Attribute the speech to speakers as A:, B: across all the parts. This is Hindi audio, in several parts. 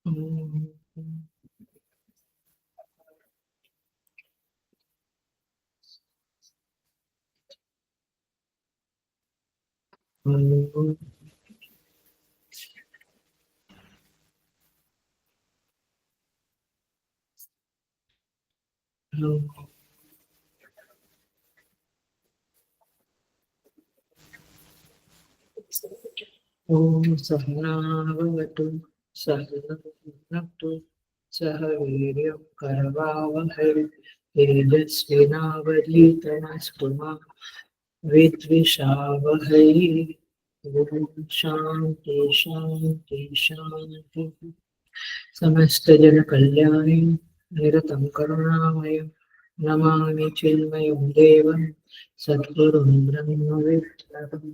A: हम्म, हम्म, ओम सहनावतु सहनौ भुनक्तु सह वीर्यं करवावहै तेजस्विनावधीतमस्तु मा विद्विषावहै। ओम शांति शांति शांति। समस्त जन कल्याणे निरतं करुणामय नमामि चिन्मयं देवं सद्गुरुं ब्रह्मविद्याम्।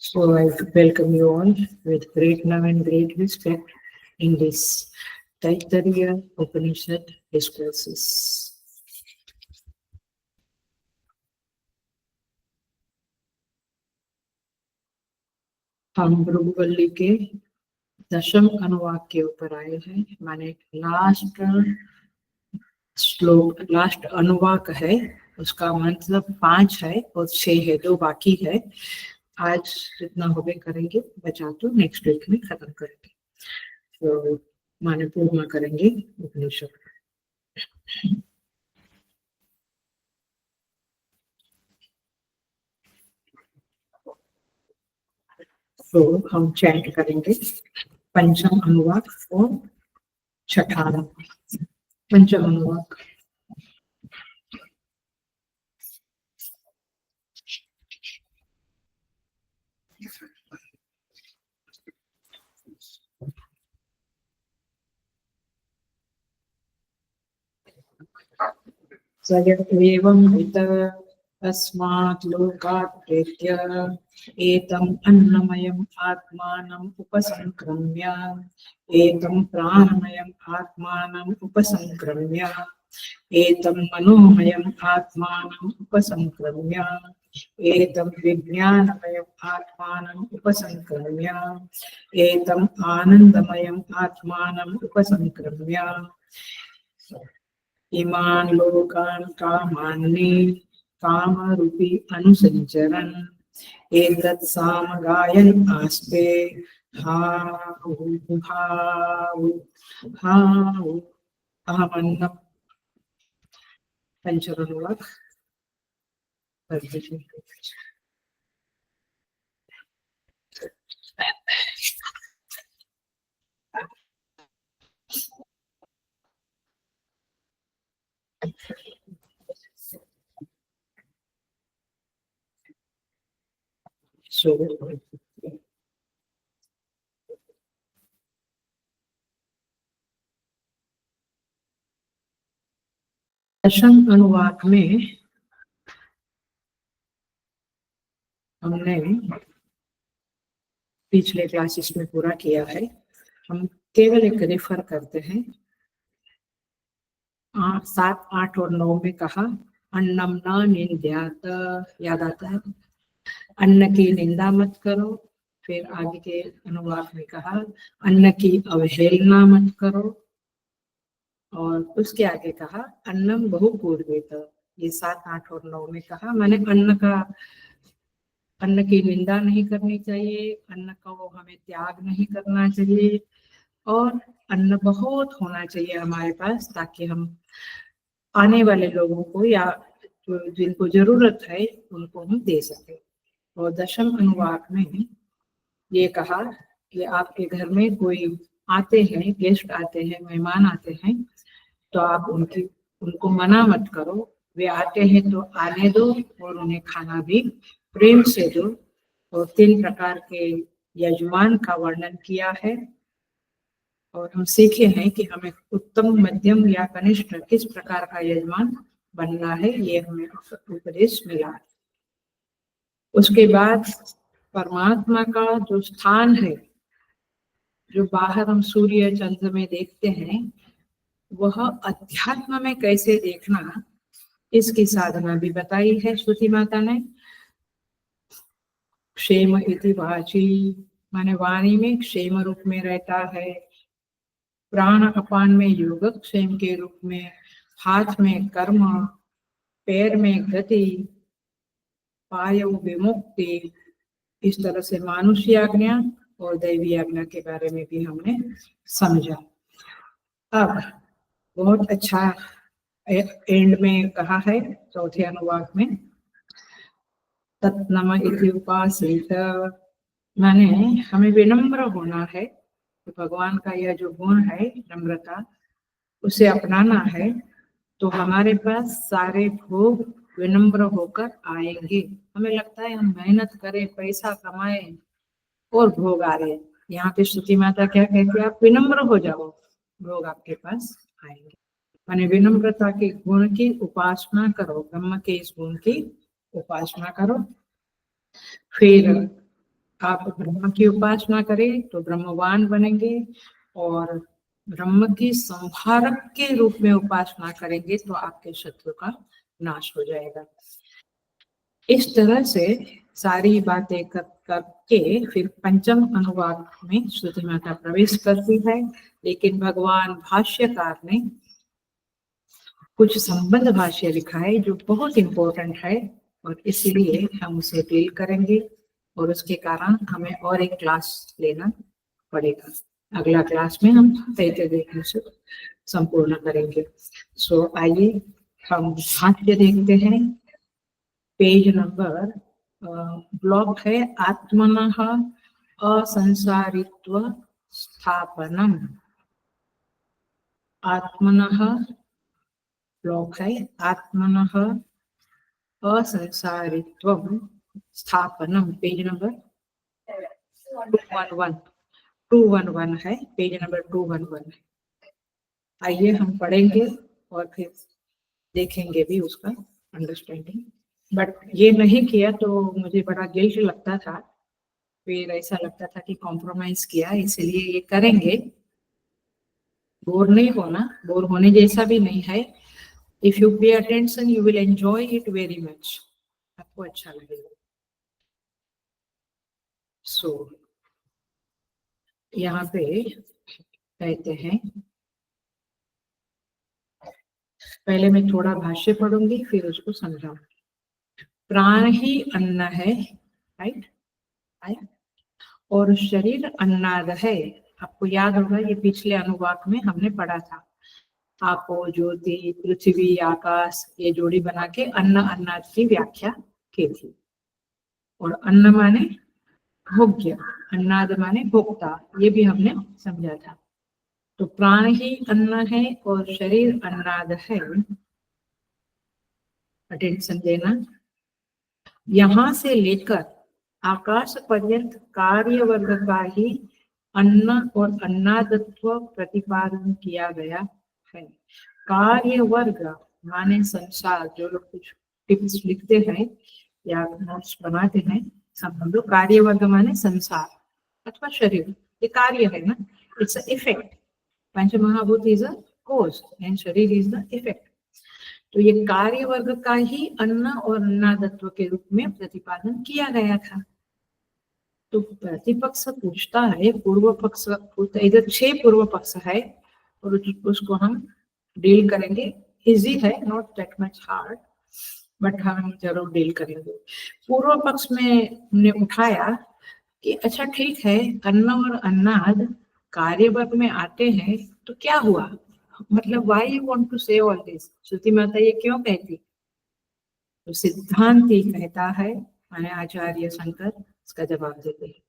A: So I welcome you all with great love and great respect in this Taittiriya Upanishad discourses. हम भृगुवल्ली के दशम अनुवाक के ऊपर आए हैं, माने लास्ट श्लोक, लास्ट अनुवाक है, उसका मतलब 5 है और 6 है, 2 बाकी है। आज जितना हो गए करेंगे, बचा तो नेक्स्ट वीक में खत्म करेंगे। तो माने पूर्ण करेंगे उपनिषद। तो हम चैंट करेंगे पंचम अनुवाक और छठा अनुवाक। पंचम अनुवाक। एवं तस्मात् लोकात् प्रेत्य एतम् अन्नमयम् आत्मानम् उपसंक्रम्य एतं प्राणमयम् आत्मानम् उपसंक्रम्य एतं मनोमयम् आत्मानम् उपसंक्रम्य एतं विज्ञानमयम् आत्मानम् उपसंक्रम्य एतम् आनन्दमयम् आत्मानम् उपसंक्रम्य इमान् लोकान् कामान्नि कामरूपी अनुसञ्चरन् एतत् सामगायन् आस्ते हाहु हाहु हाहु अहमन्नम्। पंचमनुवाक। दशम अनुवाक में हमने पिछले क्लासेस में पूरा किया है। हम केवल एक रेफर करते हैं। 7, 8 और 9 में कहा अन्नम न निंद्यात, याद आता है, अन्न की निंदा मत करो। फिर आगे के अनुवाद में कहा अन्न की अवहेलना मत करो, और उसके आगे कहा अन्नम बहुपूर्वेत। ये 7, 8 और 9 में कहा, मैंने अन्न की निंदा नहीं करनी चाहिए, अन्न को हमें त्याग नहीं करना चाहिए, और अन्न बहुत होना चाहिए हमारे पास, ताकि हम आने वाले लोगों को या जिनको जरूरत है उनको हम दे सके। और दशम अनुवाक में ये कहा कि आपके घर में कोई आते हैं, गेस्ट आते हैं, मेहमान आते हैं, तो आप उनको मना मत करो। वे आते हैं तो आने दो और उन्हें खाना भी प्रेम से दो। और 3 प्रकार के यजमान का वर्णन किया है, और हम सीखे हैं कि हमें उत्तम, मध्यम या कनिष्ठ किस प्रकार का यजमान बनना है, ये हमें उपदेश मिला। उसके बाद परमात्मा का जो स्थान है, जो बाहर हम सूर्य चंद्र में देखते हैं, वह अध्यात्म में कैसे देखना, इसकी साधना भी बताई है श्रुति माता ने। क्षेम इति वाची, माने वाणी में क्षेम रूप में रहता है, प्राण अपान में योगक्षेम के रूप में, हाथ में कर्म, पैर में गति, पायो विमुक्ति। इस तरह से मानुषी आज्ञा और दैवी आज्ञा के बारे में भी हमने समझा। अब बहुत अच्छा एंड में कहा है चौथे अनुवाद में, तत्नम इति उपासित, माने हमें विनम्र होना है। तो भगवान का यह जो गुण है नम्रता, उसे अपनाना है, तो हमारे पास सारे भोग विनम्र होकर आएंगे। हमें लगता है हम मेहनत करें, पैसा कमाएं और भोग आ रहे हैं। यहाँ पे श्रुति माता क्या कहती है, आप विनम्र हो जाओ, भोग आपके पास आएंगे। माने विनम्रता के गुण की उपासना करो, ब्रह्म के इस गुण की उपासना करो। फिर आप ब्रह्म की उपासना करें तो ब्रह्मवान बनेंगे, और ब्रह्म की संहारक के रूप में उपासना करेंगे तो आपके शत्रु का नाश हो जाएगा। इस तरह से सारी बातें करके फिर पंचम अनुवाद में श्रुति माता प्रवेश करती है, लेकिन भगवान भाष्यकार ने कुछ संबंध भाष्य लिखा है जो बहुत इंपॉर्टेंट है, और इसलिए हम उसे डील करेंगे, और उसके कारण हमें और एक क्लास लेना पड़ेगा। अगला क्लास में हम तैतृय देखने से संपूर्ण करेंगे। सो आइए हम भाष्य देखते हैं। पेज नंबर ब्लॉक है आत्मनः असंसारित्व स्थापनम। आत्मनः ब्लॉक है आत्मनः असंसारित्वं स्थापनम, पेज नंबर 211 है, पेज नंबर 211 है। आइए हम पढ़ेंगे और फिर देखेंगे भी उसका अंडरस्टैंडिंग। बट ये नहीं किया तो मुझे बड़ा गिल्ट लगता था, फिर ऐसा लगता था कि कॉम्प्रोमाइज किया, इसलिए ये करेंगे। बोर नहीं होना, बोर होने जैसा भी नहीं है। If you pay attention you will enjoy it very much, आपको अच्छा लगेगा। सो यहाँ पे कहते हैं, पहले मैं थोड़ा भाष्य पढ़ूंगी फिर उसको समझाऊंगी। प्राण ही अन्न है, राइट, और शरीर अन्नाद है। आपको याद होगा ये पिछले अनुवाद में हमने पढ़ा था। आपो, ज्योति, पृथ्वी, आकाश, ये जोड़ी बना के अन्न अन्नाद की व्याख्या की थी। और अन्न माने भोग्य, अन्नाद माने भोक्ता, ये भी हमने समझा था। तो प्राण ही अन्न है और शरीर अन्नाद है। अटेंशन देना। यहाँ से लेकर आकाश पर्यंत कार्य वर्ग का ही अन्न और अन्नादत्व प्रतिपादन किया गया है। कार्य वर्ग माने संसार, जो लोग कुछ टिप्स लिखते हैं या नोट्स बनाते हैं, समझ लो कार्य वर्ग माने संसार अथवा शरीर, ये कार्य है ना, इट्स अ इफेक्ट। पंच महाभूत इज अ कॉज एंड शरीर इज द इफेक्ट। तो ये कार्य वर्ग का ही अन्न और अन्नादत्व के रूप में प्रतिपादन किया गया था। तो प्रतिपक्ष पूछता है, पूर्व पक्ष, इधर 6 पूर्व पक्ष है और उसको हम डील करेंगे। इजी है, not that much hard, but हम जरूर डील करेंगे। पूर्व पक्ष में हमने उठाया कि अच्छा ठीक है, अन्न और अन्नाद कार्य वर्ग में आते हैं, तो क्या हुआ, मतलब व्हाई यू वांट टू से ऑल दिस, श्रुति माता ये क्यों कहती। तो सिद्धांति कहता है, माने आचार्य शंकर इसका जवाब देते हैं।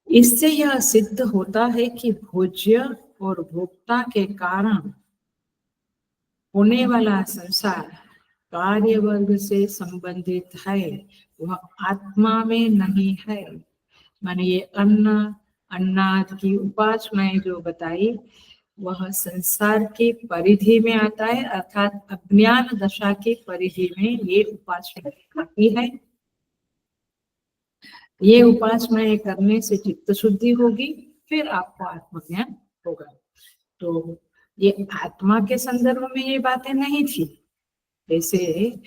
A: इससे यह सिद्ध होता है कि भोज्य और भोक्ता के कारण होने वाला संसार कार्य वर्ग से संबंधित है, वह आत्मा में नहीं है। माने ये अन्न अन्नाद की उपासनाएं जो बताई, वह संसार की परिधि में आता है, अर्थात अज्ञान दशा की परिधि में ये उपासना आती है। ये उपासनाएं करने से चित्त शुद्धि होगी, फिर आपको आत्मज्ञान होगा। तो ये आत्मा के संदर्भ में ये बातें नहीं थी। जैसे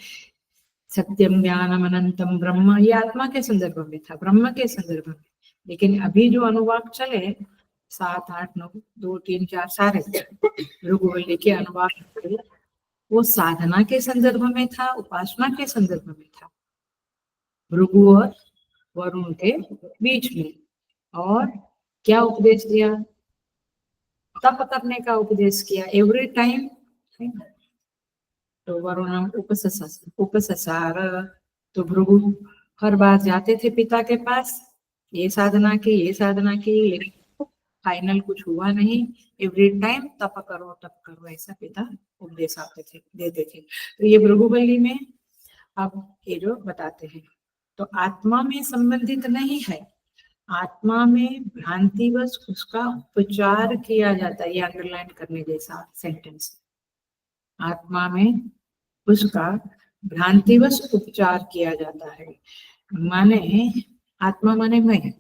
A: सत्यम ज्ञानम अनंतम ब्रह्म, ये आत्मा के संदर्भ में था, ब्रह्म के संदर्भ में। लेकिन अभी जो अनुवाद चले 7, 8, 9, 2, 3, 4 सारे भृगुवल्ली के अनुवाद, वो साधना के संदर्भ में था, उपासना के संदर्भ में था, भृगु और वरुण के बीच में। और क्या उपदेश दिया? तप करने का उपदेश किया एवरी टाइम। तो वरुण उपससार, तो भृगु हर बार जाते थे पिता के पास, ये साधना की, ये साधना की, लेकिन फाइनल कुछ हुआ नहीं। एवरी टाइम तप करो ऐसा पिता उपदेश आते थे, देते थे। तो ये भृगुवल्ली में अब ये जो बताते हैं, तो आत्मा में संबंधित नहीं है, आत्मा में भ्रांतिवश उसका उपचार किया जाता है। ये अंडरलाइन करने जैसा सेंटेंस। आत्मा में उसका भ्रांतिवश उपचार किया जाता है। माने आत्मा माने मैं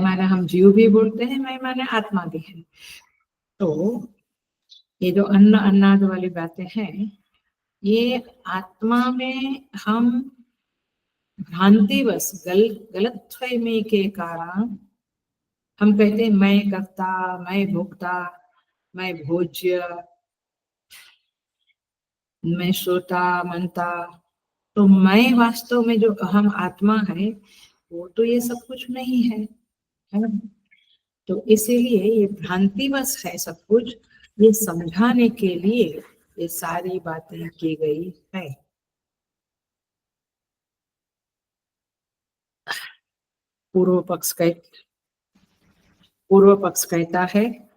A: माने हम जीव भी बोलते हैं, मैं माने आत्मा भी है। तो ये जो अन्न अन्नाद वाली बातें हैं, ये आत्मा में हम भ्रांतिवश गलतफहमी के कारण हम कहते हैं मैं कर्ता, मैं भोक्ता, मैं भोज्य, मैं श्रोता मनता। तो मैं वास्तव में जो अहम आत्मा है वो तो ये सब कुछ नहीं है, है ना? तो इसीलिए ये भ्रांतिवश है सब कुछ, ये समझाने के लिए ये सारी बातें की गई है। पूर्व पक्ष कहता है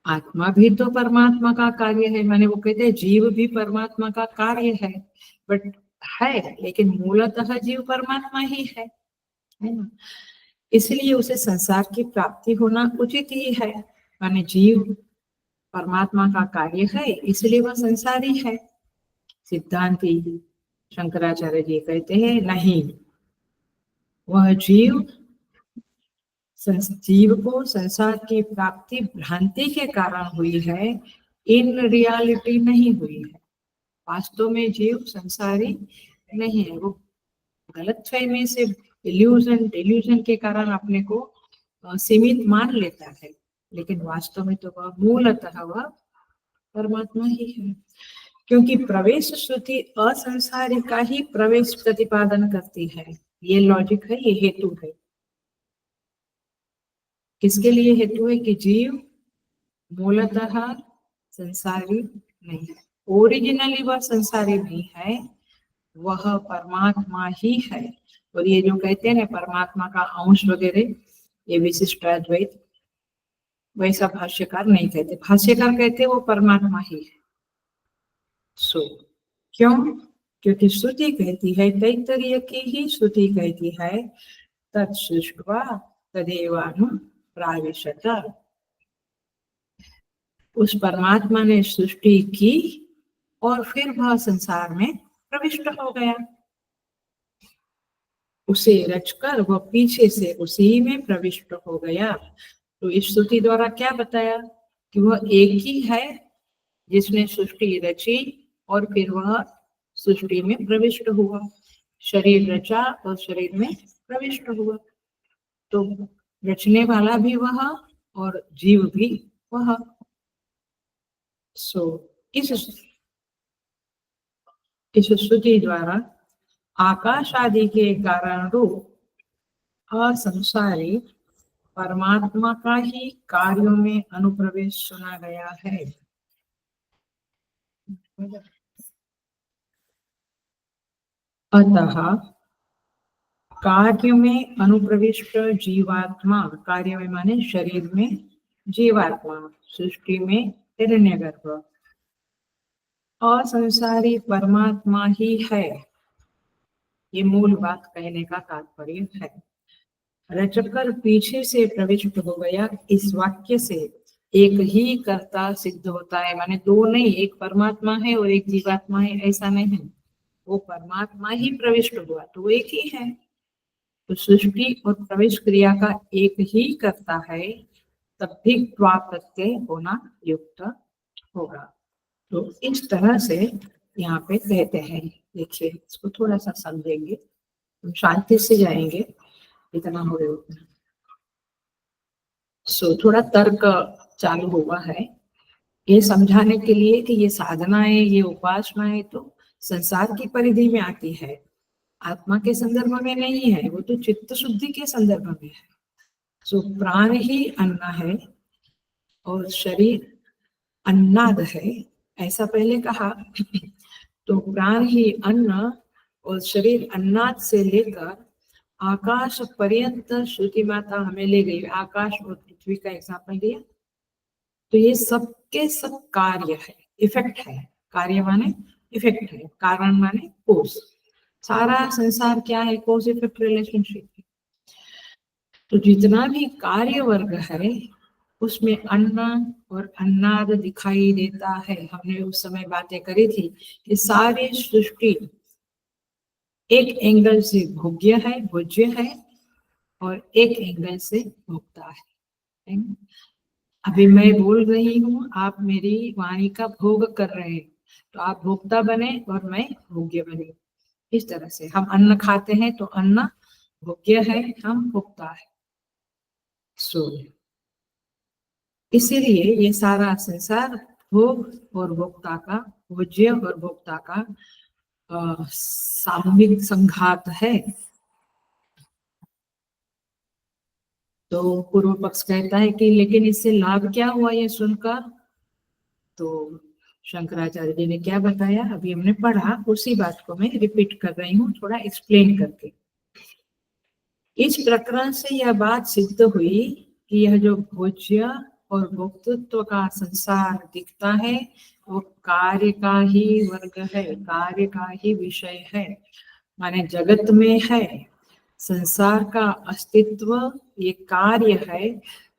A: आत्मा भी तो परमात्मा का कार्य है। माने वो कहते हैं जीव भी परमात्मा का कार्य है, बट है, लेकिन मूलतः जीव परमात्मा ही है ना? इसलिए उसे संसार की प्राप्ति होना उचित ही है। माने जीव परमात्मा का कार्य है, इसलिए वह संसारी है। सिद्धांती शंकराचार्य जी कहते हैं नहीं, वह जीव को संसार की प्राप्ति भ्रांति के कारण हुई है, इन रियलिटी नहीं हुई है। वास्तव में जीव संसारी नहीं है, वो गलतफहमी से डिल्यूजन के कारण अपने को सीमित मान लेता है, लेकिन वास्तव में तो वह मूलतः वह परमात्मा ही है। क्योंकि प्रवेश श्रुति असंसारी का ही प्रवेश प्रतिपादन करती है। ये लॉजिक है, ये हेतु है। किसके लिए हेतु है? कि जीव मूलतः संसारी नहीं है, ओरिजिनली वह संसारी नहीं है, वह परमात्मा ही है। और ये जो कहते हैं ना परमात्मा का अंश वगैरह, ये विशिष्ट अद्वैत वैसा भाष्यकार नहीं कहते। भाष्यकार कहते वो परमात्मा ही है। सो क्यों? क्योंकि श्रुति कहती है, तैत्तरीय की ही श्रुति कहती है, तत्सृष्ट्वा तदेवानु प्राविशत। उस परमात्मा ने सृष्टि की और फिर वह संसार में प्रविष्ट हो गया। उसे रचकर वह पीछे से उसी में प्रविष्ट हो गया। तो इस स्तुति द्वारा क्या बताया? कि वह एक ही है जिसने सृष्टि रची और फिर वह सृष्टि में प्रविष्ट हुआ, शरीर रचा और शरीर में प्रविष्ट हुआ। तो रचने वाला भी वह और जीव भी वह। सो इस स्तुति द्वारा आकाश आदि के कारण रूप असंसारी परमात्मा का ही कार्यों में अनुप्रवेश सुना गया है। अतः कार्य में अनुप्रविष्ट जीवात्मा, कार्य में माने शरीर में जीवात्मा, सृष्टि में हिरण्यगर्भ, असंसारी परमात्मा ही है। ये मूल बात कहने का तात्पर्य है। रचकर पीछे से प्रविष्ट हो गया, इस वाक्य से एक ही कर्ता सिद्ध होता है। माने दो नहीं, एक परमात्मा है और एक जीवात्मा है, ऐसा नहीं। वो परमात्मा ही प्रविष्ट हुआ तो वो एक ही है। तो सृष्टि और प्रवेश क्रिया का एक ही कर्ता है, तब भी त्वा प्रत्यय होना युक्त होगा। तो इस तरह से यहाँ पे कहते हैं। देखिए इसको थोड़ा सा समझेंगे, हम शांति से जाएंगे, इतना हो रहे उतना। थोड़ा तर्क चालू हुआ है ये समझाने के लिए कि ये साधना है, ये उपासना है, तो संसार की परिधि में आती है, आत्मा के संदर्भ में नहीं है, वो तो चित्त शुद्धि के संदर्भ में है। प्राण ही अन्न है और शरीर अन्नाद है, ऐसा पहले कहा। तो प्राण ही अन्न और शरीर अन्नाद से लेकर आकाश पर्यंत श्रुति माता हमें ले गई। आकाश और पृथ्वी का एग्जाम्पल दिया। तो ये सबके सब कार्य है, इफेक्ट है। कार्य माने इफेक्ट है, कारण माने कोस। सारा संसार क्या है? कोस इफेक्ट रिलेशनशिप। तो जितना भी कार्य वर्ग है उसमें अन्न और अन्नाद दिखाई देता है। हमने उस समय बातें करी थी कि सारी सृष्टि एक एंगल से भोग्य है, भोज्य है, और एक एंगल से भोक्ता है। अभी मैं बोल रही हूँ, आप मेरी वाणी का भोग कर रहे हैं, तो आप भोक्ता बने और मैं भोग्य बने। इस तरह से हम अन्न खाते हैं तो अन्न भोग्य है, हम भोक्ता है। इसीलिए ये सारा संसार भोग और भोक्ता का, भोज्य और भोक्ता का सामूहिक संघात है। तो पूर्व पक्ष कहता है कि लेकिन इससे लाभ क्या हुआ ये सुनकर? तो शंकराचार्य जी ने क्या बताया, अभी हमने पढ़ा, उसी बात को मैं रिपीट कर रही हूँ, थोड़ा एक्सप्लेन करके। इस प्रकरण से यह बात सिद्ध हुई कि यह जो भोज्य और भोक्तृत्व का संसार दिखता है वो कार्य का ही वर्ग है, कार्य का ही विषय है। माने जगत में है, संसार का अस्तित्व ये कार्य है,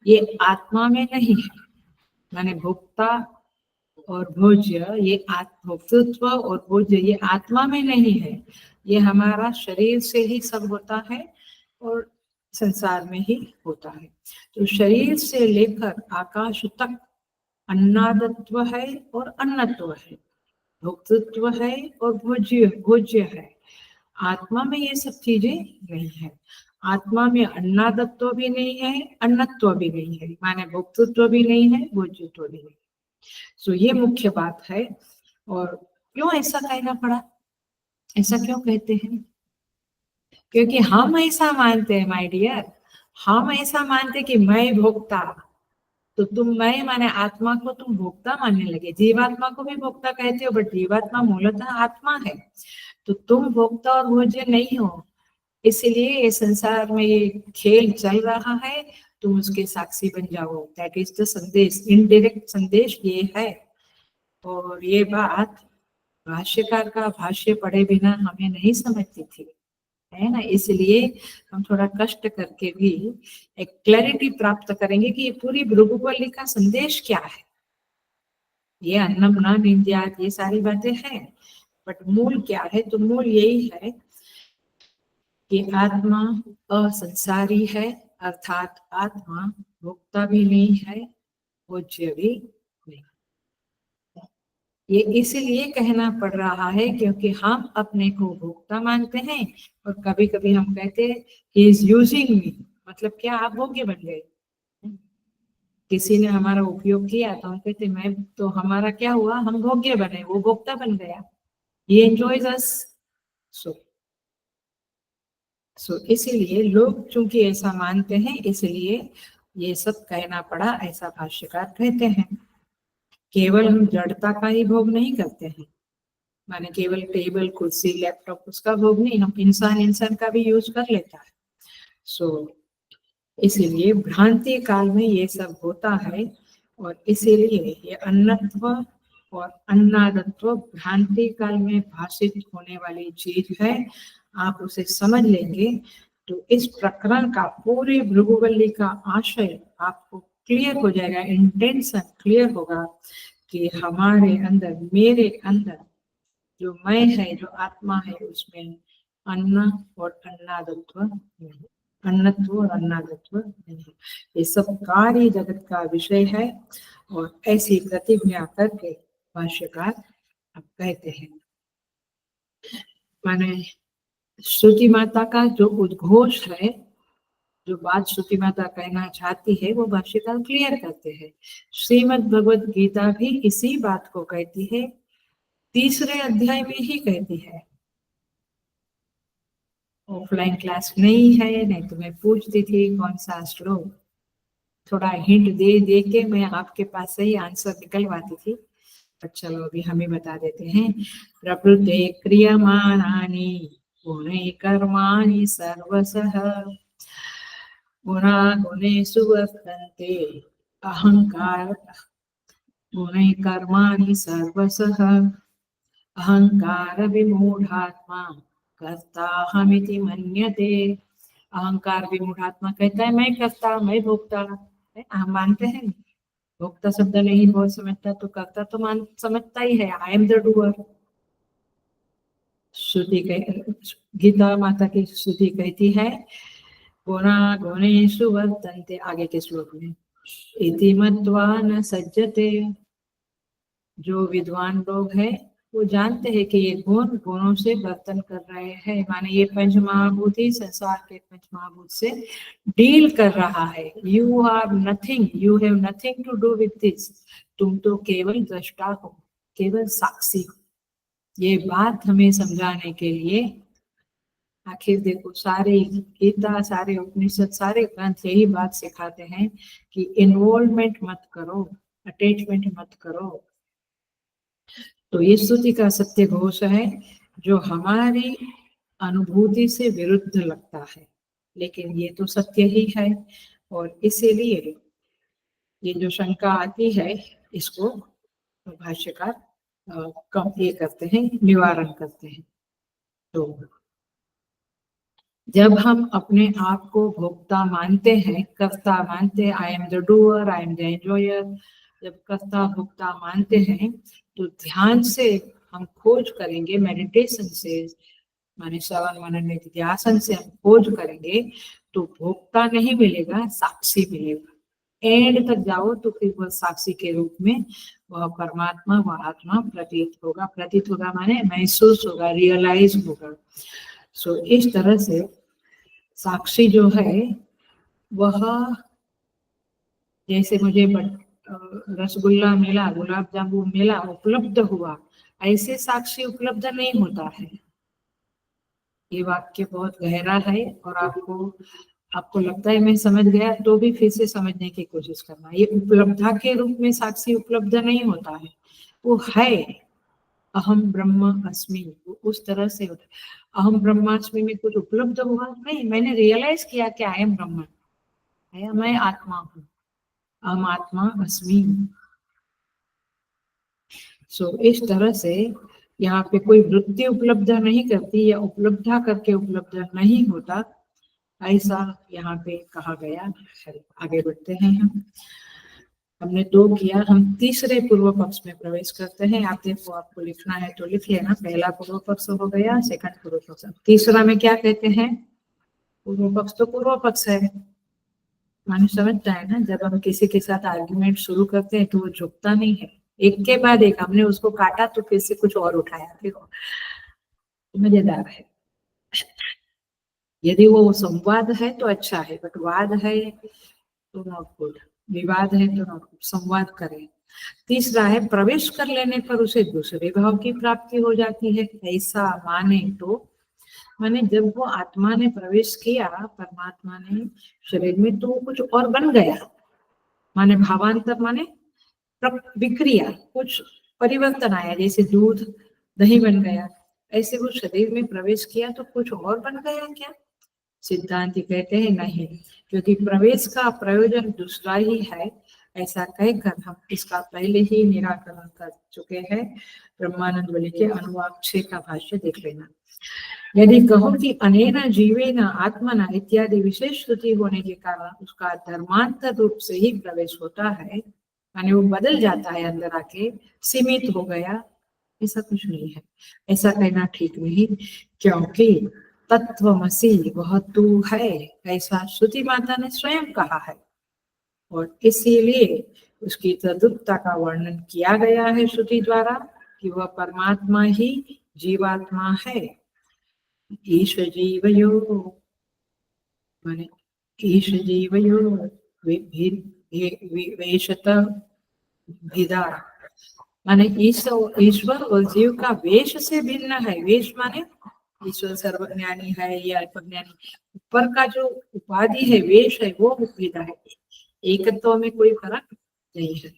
A: ये आत्मा में नहीं है। माने भोक्ता और भोज्य, ये भोक्तृत्व और भोज्य ये आत्मा में नहीं है, ये हमारा शरीर से ही सब होता है और संसार में ही होता है। तो शरीर से लेकर आकाश तक अन्नादत्व है और अन्नत्व है, भोक्तृत्व है और भोज्य भोज्य है। आत्मा में ये सब चीजें नहीं है। आत्मा में अन्नादत्व भी नहीं है, अन्नत्व भी नहीं है, माने भोक्तृत्व भी नहीं है, भोज्यत्व भी नहीं। ये मुख्य बात है। और क्यों ऐसा कहना पड़ा? ऐसा क्यों कहते हैं? क्योंकि हम ऐसा मानते हैं माय डियर, हम ऐसा मानते कि मैं भोक्ता, तो तुम, मैं माने आत्मा को तुम भोक्ता मानने लगे। जीवात्मा को भी भोक्ता कहते हो, बट जीवात्मा मूलतः आत्मा है, तो तुम भोक्ता और भोज्य नहीं हो। इसलिए ये संसार में ये खेल चल रहा है, तुम उसके साक्षी बन जाओ। दैट इज द संदेश, इनडायरेक्ट संदेश ये है। और ये बात भाष्यकार का भाष्य पढ़े बिना हमें नहीं समझती थी, है ना। इसलिए हम थोड़ा कष्ट करके भी एक क्लैरिटी प्राप्त करेंगे कि ये पूरी भृगुवल्ली का संदेश क्या है। ये अन्नम न निंद्यात्, ये सारी बातें हैं, बट मूल क्या है? तो मूल यही है कि आत्मा असंसारी है, अर्थात आत्मा भोक्ता भी नहीं है, भोज्य भी नहीं। ये इसीलिए कहना पड़ रहा है क्योंकि हम अपने को भोक्ता मानते हैं, और कभी कभी हम कहते हैं ही इज यूजिंग मी, मतलब क्या आप भोग्य बन गए। किसी ने हमारा उपयोग किया तो हम कहते मैं तो, हमारा क्या हुआ, हम भोग्य बने, वो भोक्ता बन गया। ही एंजॉयज अस। सो इसीलिए लोग चूंकि ऐसा मानते हैं, इसलिए ये सब कहना पड़ा, ऐसा भाष्यकार कहते हैं। केवल हम जड़ता का ही भोग नहीं करते हैं, माने केवल टेबल कुर्सी लैपटॉप उसका भोग नहीं, हम इंसान का भी यूज कर लेता है। इसीलिए भ्रांति काल में ये सब होता है, और इसीलिए ये अन्नत्व और अन्नादत्व भ्रांति काल में भाषित होने वाली चीज है। आप उसे समझ लेंगे तो इस प्रकरण का पूरी भृगुवल्ली का आशय आपको क्लियर हो जाएगा, इंटेंशन क्लियर होगा कि हमारे अंदर, मेरे अंदर जो मैं है, जो आत्मा है, उसमें अन्न और अन्नादत्व नहीं, अन्नत्व और अन्नादत्व नहीं। ये सब कार्य जगत का विषय है और ऐसी प्रतिज्ञा करके भाष्यकार अब कहते हैं, माने श्रुति माता का जो उद्घोष है, जो बात श्रुति माता कहना चाहती है, वो भाष्यकार क्लियर करते हैं। श्रीमद् भगवद गीता भी इसी बात को कहती है, 3रे अध्याय में ही कहती है। ऑफलाइन क्लास नहीं है, नहीं तो मैं पूछती थी कौन सा श्लोक, थोड़ा हिंट दे दे के मैं आपके पास से ही आंसर निकलवाती थी, पर चलो अभी हमें बता देते हैं। प्रकृते क्रियमाणानि गुणैः कर्माणि सर्वशः गुणेषु वर्तन्ते अहंकार गुणैः कर्माणि सर्वशः अहंकार विमूढ़ात्मा कर्ताहमिति मन्यते। अहंकार विमूढ़ात्मा कहता है मैं कर्ता, मैं भोक्ता। हम मानते हैं भोक्ता शब्द नहीं बहुत समझता, तो कर्ता तो मान समझता ही है, आई एम द डूअर। श्रुति गीता माता की श्रुति कहती है गुणा गुणेषु वर्तन्ते, आगे के श्लोक में, इति मत्वा न सज्जते। जो विद्वान लोग हैं वो जानते हैं कि ये गुण गुणों से वर्तन कर रहे हैं, माने ये पंचमहाभूत ही संसार के पंचमहाभूत से डील कर रहा है। You are nothing, you have nothing to do with this. तुम तो केवल दृष्टा हो, केवल साक्षी हो। ये बात हमें समझाने के लिए, आखिर देखो सारे गीता, सारे उपनिषद, सारे ग्रंथ यही बात सिखाते हैं कि इन्वॉल्वमेंट मत करो, अटैचमेंट मत करो। तो ये स्तुति का सत्य घोष है जो हमारी अनुभूति से विरुद्ध लगता है, लेकिन ये तो सत्य ही है। और इसीलिए ये जो शंका आती है इसको भाष्यकार कम ये करते हैं, निवारण करते हैं। तो जब हम अपने आप को भोक्ता मानते हैं, कर्ता मानते हैं, I am the doer, I am the enjoyer, जब कर्ता भोक्ता मानते हैं तो ध्यान से हम खोज करेंगे, मेडिटेशन से, माने श्रवण मनन निधिध्यासन से हम खोज करेंगे तो भोक्ता नहीं मिलेगा, साक्षी मिलेगा। एंड तक जाओ तो फिर वह साक्षी के रूप में वह परमात्मा, वह आत्मा प्रतीत होगा। प्रतीत होगा माने महसूस होगा, रियलाइज होगा। सो इस तरह से साक्षी जो है वह, जैसे मुझे रसगुल्ला मिला, गुलाब जामुन मिला, उपलब्ध हुआ, ऐसे साक्षी उपलब्ध नहीं होता है। ये वाक्य बहुत गहरा है और आपको लगता है मैं समझ गया, तो भी फिर से समझने की कोशिश करना। ये उपलब्धा के रूप में साक्षी उपलब्ध नहीं होता है, वो है अहम ब्रह्म अस्मि, उस तरह से होता है। अहम ब्रह्मास्मि में कुछ उपलब्ध हुआ नहीं, मैंने रियलाइज किया कि आई एम ब्रह्म, मैं आत्मा हूँ, अहम आत्मा अस्मि। सो इस तरह से यहाँ पे कोई वृत्ति उपलब्ध नहीं करती या उपलब्धा करके उपलब्ध नहीं होता, ऐसा यहाँ पे कहा गया। आगे बढ़ते हैं। हमने 2 किया, हम तीसरे पूर्व पक्ष में प्रवेश करते हैं। आप देखो, आपको लिखना है तो लिख लेना। पहला पूर्व पक्ष हो गया, सेकंड पूर्व पक्ष। तीसरा में क्या कहते हैं? पूर्व पक्ष तो पूर्व पक्ष है, मानो समझता है ना, जब हम किसी के साथ आर्ग्यूमेंट शुरू करते हैं तो वो झुकता नहीं है, एक के बाद एक। हमने उसको काटा तो फिर से कुछ और उठाया, देखो मजेदार है। यदि वो संवाद है तो अच्छा है, बट वाद है तो नॉट गुड, विवाद है तो नॉट गुड। संवाद करें। तीसरा है प्रवेश कर लेने पर उसे दूसरे भाव की प्राप्ति हो जाती है, ऐसा माने तो, माने जब वो आत्मा ने प्रवेश किया परमात्मा ने शरीर में तो कुछ और बन गया, माने भावांतर, माने विक्रिया, कुछ परिवर्तन आया, जैसे दूध दही बन गया, ऐसे वो शरीर में प्रवेश किया तो कुछ और बन गया क्या? सिद्धांत कहते हैं नहीं, क्योंकि प्रवेश का प्रयोजन दूसरा ही है। ऐसा कहकर हम इसका पहले ही निराकरण कर चुके हैं। ब्रह्मानंद वल्ली के अनुवाद 6 का भाष्य देख लेना। यदि कहो कि अनेन जीवेन आत्मना इत्यादि विशेष श्रुति होने के कारण उसका धर्मांतर रूप से ही प्रवेश होता है, माने वो बदल जाता है, अंदर आके सीमित हो गया, ऐसा कुछ नहीं है। ऐसा कहना ठीक नहीं, क्योंकि तत्वमसि वह तू है, ऐसा श्रुति माता ने स्वयं कहा है, और इसीलिए उसकी तद्रुपता का वर्णन किया गया है श्रुति द्वारा कि वह परमात्मा ही जीवात्मा है। ईश जीवयो माने ईश जीवयो वेशत भिदा, माने ईश्वर और जीव का वेश से भिन्न है। वेश माने ईश्वर सर्वज्ञानी है या अल्पज्ञानी, ऊपर का जो उपाधि है, वेश है, वो भिदा है, एकत्व में कोई फर्क नहीं है।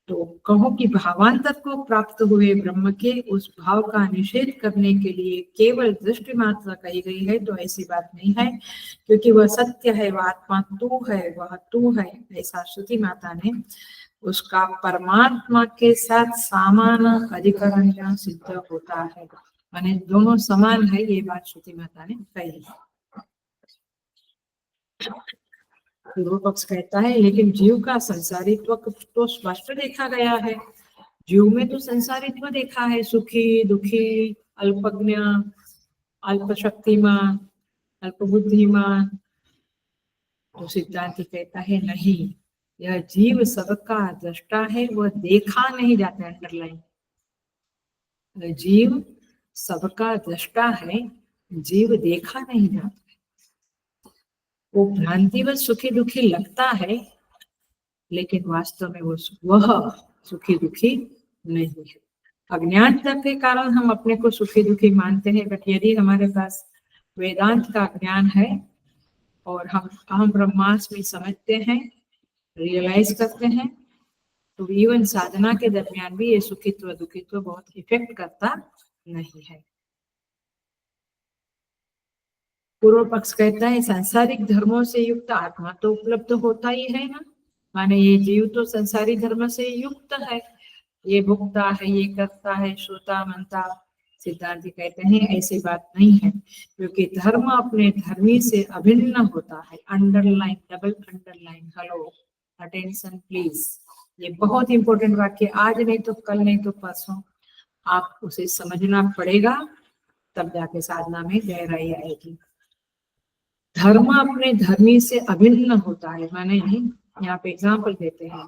A: तो कहो कि भावांतर को प्राप्त हुए ब्रह्म के उस भाव का निषेध करने के लिए केवल दृष्टि मात्र कही गई है, तो ऐसी बात नहीं है, क्योंकि वह सत्य है, वह आत्मा तू है, वह तू है, ऐसा श्रुति माता ने उसका परमात्मा के साथ समान अधिकरण सिद्ध होता है, माने दोनों समान है, ये बात श्रुति माता ने कही। पूर्व पक्ष कहता है लेकिन जीव का संसारित्व तो स्पष्ट देखा गया है, जीव में तो संसारित्व देखा है, सुखी दुखी, अल्पज्ञ, अल्पशक्तिमान, अल्पबुद्धिमान। तो सिद्धांत कहता है नहीं, यह जीव सबका दृष्टा है, वह देखा नहीं जाता। अंडरलाइन, जीव सबका दृष्टा है, जीव देखा नहीं जाता। वो भ्रांतिवश सुखी दुखी लगता है, लेकिन वास्तव में वह सुखी दुखी नहीं है। अज्ञानता के कारण हम अपने को सुखी दुखी मानते हैं, बट यदि हमारे पास वेदांत का ज्ञान है और हम अहम ब्रह्मास्मि समझते हैं, रियलाइज करते हैं, तो इवन साधना के दरमियान भी ये सुखित्व दुखित्व बहुत इफेक्ट करता नहीं है। पूर्व पक्ष कहता है सांसारिक धर्मों से युक्त आत्मा तो उपलब्ध होता ही है ना, माने ये जीव तो संसारी धर्म से युक्त है, ये भुगता है, ये करता है, श्रोता मनता। सिद्धांत कहते हैं ऐसी बात नहीं है, क्योंकि धर्म अपने धर्मी से अभिन्न होता है। Underline, double underline, hello attention please, ये बहुत इंपॉर्टेंट वाक्य, आज नहीं तो कल, नहीं तो परसों आप उसे समझना पड़ेगा, तब जाके साधना में गहराई आएगी। धर्म अपने धर्मी से अभिन्न होता है, माने यहाँ पे एग्जाम्पल देते हैं,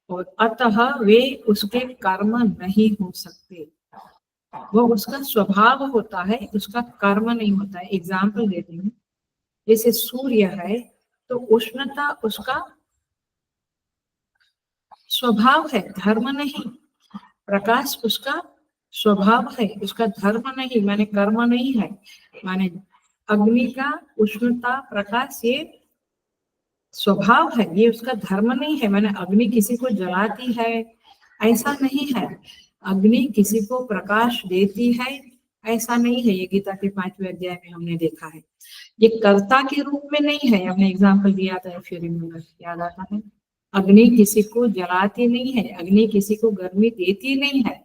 A: और अतः वे उसके कर्म नहीं हो सकते, वो उसका स्वभाव होता है, उसका कर्म नहीं होता है। एग्जाम्पल देती हूँ, जैसे सूर्य है तो उष्णता उसका स्वभाव है, धर्म नहीं। प्रकाश उसका स्वभाव है, उसका धर्म नहीं, माने कर्म नहीं है। माने अग्नि का उष्णता प्रकाश ये स्वभाव है, ये उसका धर्म नहीं है। माने अग्नि किसी को जलाती है ऐसा नहीं है, अग्नि किसी को प्रकाश देती है ऐसा नहीं है। ये गीता के 5वें अध्याय में हमने देखा है, ये कर्ता के रूप में नहीं है। हमने एग्जाम्पल दिया था, फिर याद आता है, अग्नि किसी को जलाती नहीं है, अग्नि किसी को गर्मी देती नहीं है।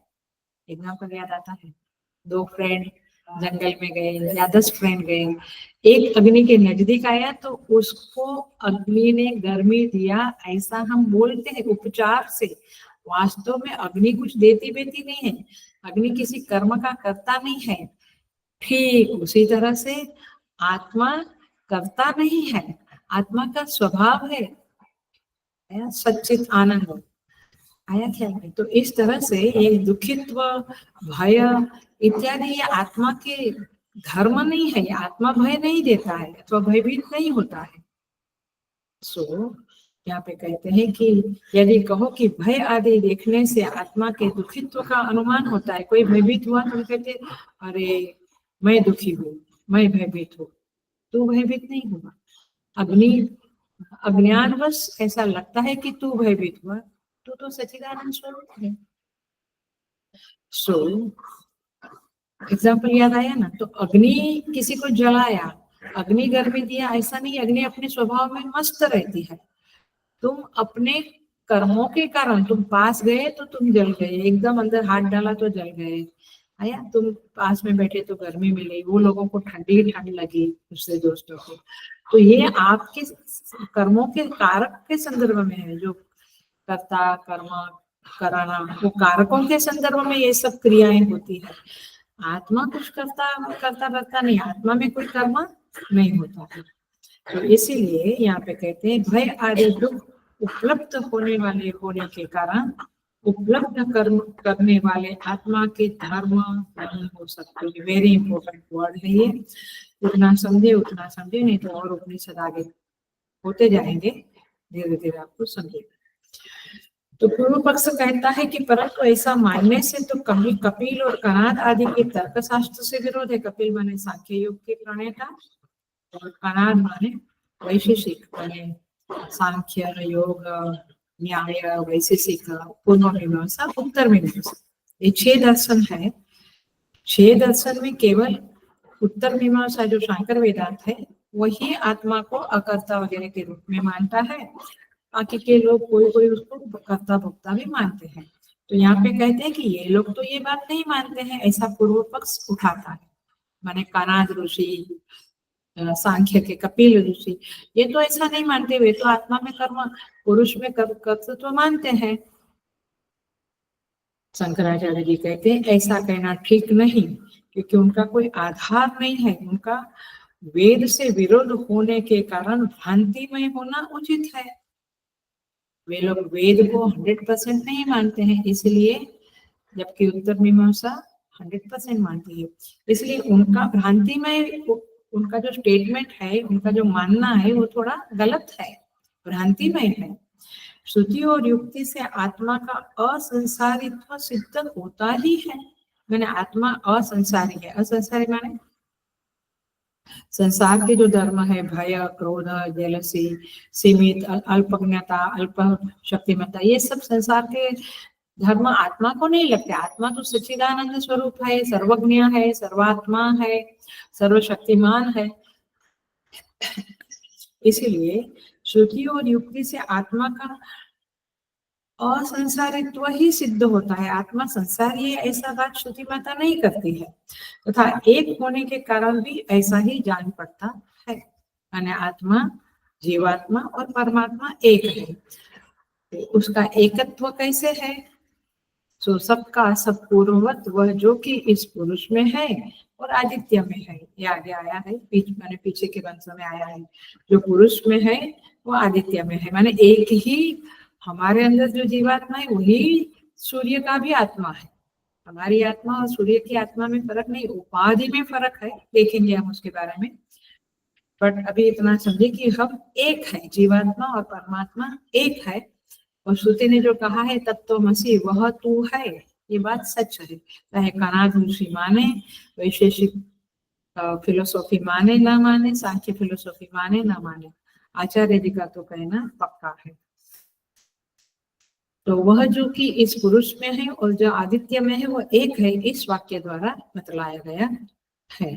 A: एग्जाम्पल याद आता है, 2 फ्रेंड जंगल में गए या 10 फ्रेंड गए, एक अग्नि के नजदीक आया तो उसको अग्नि ने गर्मी दिया ऐसा हम बोलते हैं उपचार से, वास्तव में अग्नि कुछ देती बेती नहीं है, अग्नि किसी कर्म का करता नहीं है। ठीक उसी तरह से आत्मा करता नहीं है, आत्मा का स्वभाव है सच्चित आनंद, आया ख्याल में। तो इस तरह से ये दुखित्व भय इत्यादि ये आत्मा के धर्म नहीं है, ये आत्मा भय नहीं देता है अथवा भयभीत नहीं होता है। सो यहाँ पे कहते हैं कि यदि कहो कि भय आदि देखने से आत्मा के दुखित्व का अनुमान होता है, कोई भयभीत हुआ तो कहते अरे मैं दुखी हूँ, मैं भयभीत हूँ, तू भयभीत नहीं हुआ। अज्ञानवश ऐसा लगता है कि तू भयभीत हुआ, तो सच्चिदानंद स्वरूप है। सो एग्जाम्पल याद आया ना, तो अग्नि किसी को जलाया, अग्नि गर्मी दिया ऐसा नहीं, अग्नि अपने स्वभाव में मस्त रहती है। तुम अपने कर्मों के कारण तुम पास गए तो तुम जल गए, एकदम अंदर हाथ डाला तो जल गए, आया तुम पास में बैठे तो गर्मी मिली, वो लोगों को ठंडी ठंड लगी दूसरे दोस्तों को। तो ये आपके कर्मों के कारक के संदर्भ में है, जो कर्ता कर्म कराना, वो कारकों के संदर्भ में ये सब क्रियाएं होती है। आत्मा कुछ करता करता नहीं, आत्मा में कोई कर्म नहीं होता है। तो इसीलिए यहाँ पे कहते हैं भय आदि दुख उपलब्ध होने के कारण उपलब्ध कर्म करने वाले आत्मा के धर्म नहीं हो सकते। वेरी इंपॉर्टेंट वर्ड है ये, जितना समझे उतना समझे, नहीं तो और उपनिषद आगे होते जाएंगे, धीरे धीरे आपको समझेगा। तो पूर्व पक्ष कहता है कि परंतु ऐसा मानने से तो कपिल और कनाद आदि के तर्कशास्त्र से विरोध है। कपिल माने सांख्य योग के प्रणेता और कनाद माने वैशेषिक, माने सांख्य योग न्याय वैशेषिक पूर्व मीमांसा उत्तर मीमांसा, ये 6 दर्शन है। 6 दर्शन में केवल उत्तर मीमांसा जो शंकर वेदांत है वही आत्मा को अकर्ता वगैरह के रूप में मानता है, बाकी के लोग कोई कोई उसको कर्ता भोक्ता भी मानते हैं। तो यहाँ पे कहते हैं कि ये लोग तो ये बात नहीं मानते हैं, ऐसा पूर्व पक्ष उठाता है। माने कनाद ऋषि, सांख्य के कपिल ऋषि, ये तो ऐसा नहीं मानते, वे तो आत्मा में कर्म पुरुष में कर्तृत्व मानते हैं। शंकराचार्य जी कहते हैं ऐसा कहना ठीक नहीं, क्योंकि उनका कोई आधार नहीं है। उनका वेद से विरोध होने के कारण भ्रांतिमय होना उचित है। वे लोग वेद को 100% नहीं मानते हैं, इसलिए, जबकि उत्तर मीमांसा 100% मानती है। इसलिए उनका भ्रांतिमय, उनका जो स्टेटमेंट है, उनका जो मानना है वो थोड़ा गलत है, भ्रांतिमय है। श्रुति और युक्ति से आत्मा का असंसारित्व सिद्ध होता ही है। मैंने आत्मा असंसारी है, असंसारी माने संसार के जो धर्म है, भय क्रोध जेलसी सीमित अल्पज्ञता अल्प शक्तिमत्ता, ये सब संसार के धर्म आत्मा को नहीं लगते। आत्मा तो सच्चिदानंद स्वरूप है, सर्वज्ञ है, सर्वात्मा है, सर्वशक्तिमान है। इसीलिए श्रुति और युक्ति से आत्मा का असंसारित्व ही सिद्ध होता है। आत्मा संसारी है ऐसा बात श्रुति माता नहीं करती है, तथा एक होने के कारण भी ऐसा ही जान पड़ता है। यानी आत्मा, जीवात्मा और परमात्मा एक है। तो उसका एकत्व कैसे है? तो सबका सब पूर्ववत वह जो कि इस पुरुष में है और आदित्य में है, ये आगे आया है, मैंने पीछे के वंश में आया है। जो पुरुष में है वो आदित्य में है, माने एक ही हमारे अंदर जो जीवात्मा है वही सूर्य का भी आत्मा है। हमारी आत्मा और सूर्य की आत्मा में फर्क नहीं, उपाधि में फर्क है, देखेंगे हम उसके बारे में। बट अभी इतना समझे कि हम एक है, जीवात्मा और परमात्मा एक है। और श्रुति ने जो कहा है तत्वमसि वह तू है, ये बात सच है। चाहे कनाद ऋषि माने, वैशेषिक फिलोसॉफी माने ना माने, सांख्य फिलोसॉफी माने ना माने, आचार्य जी का तो कहना पक्का है। तो वह जो कि इस पुरुष में है और जो आदित्य में है वो एक है, इस वाक्य द्वारा बतलाया गया है।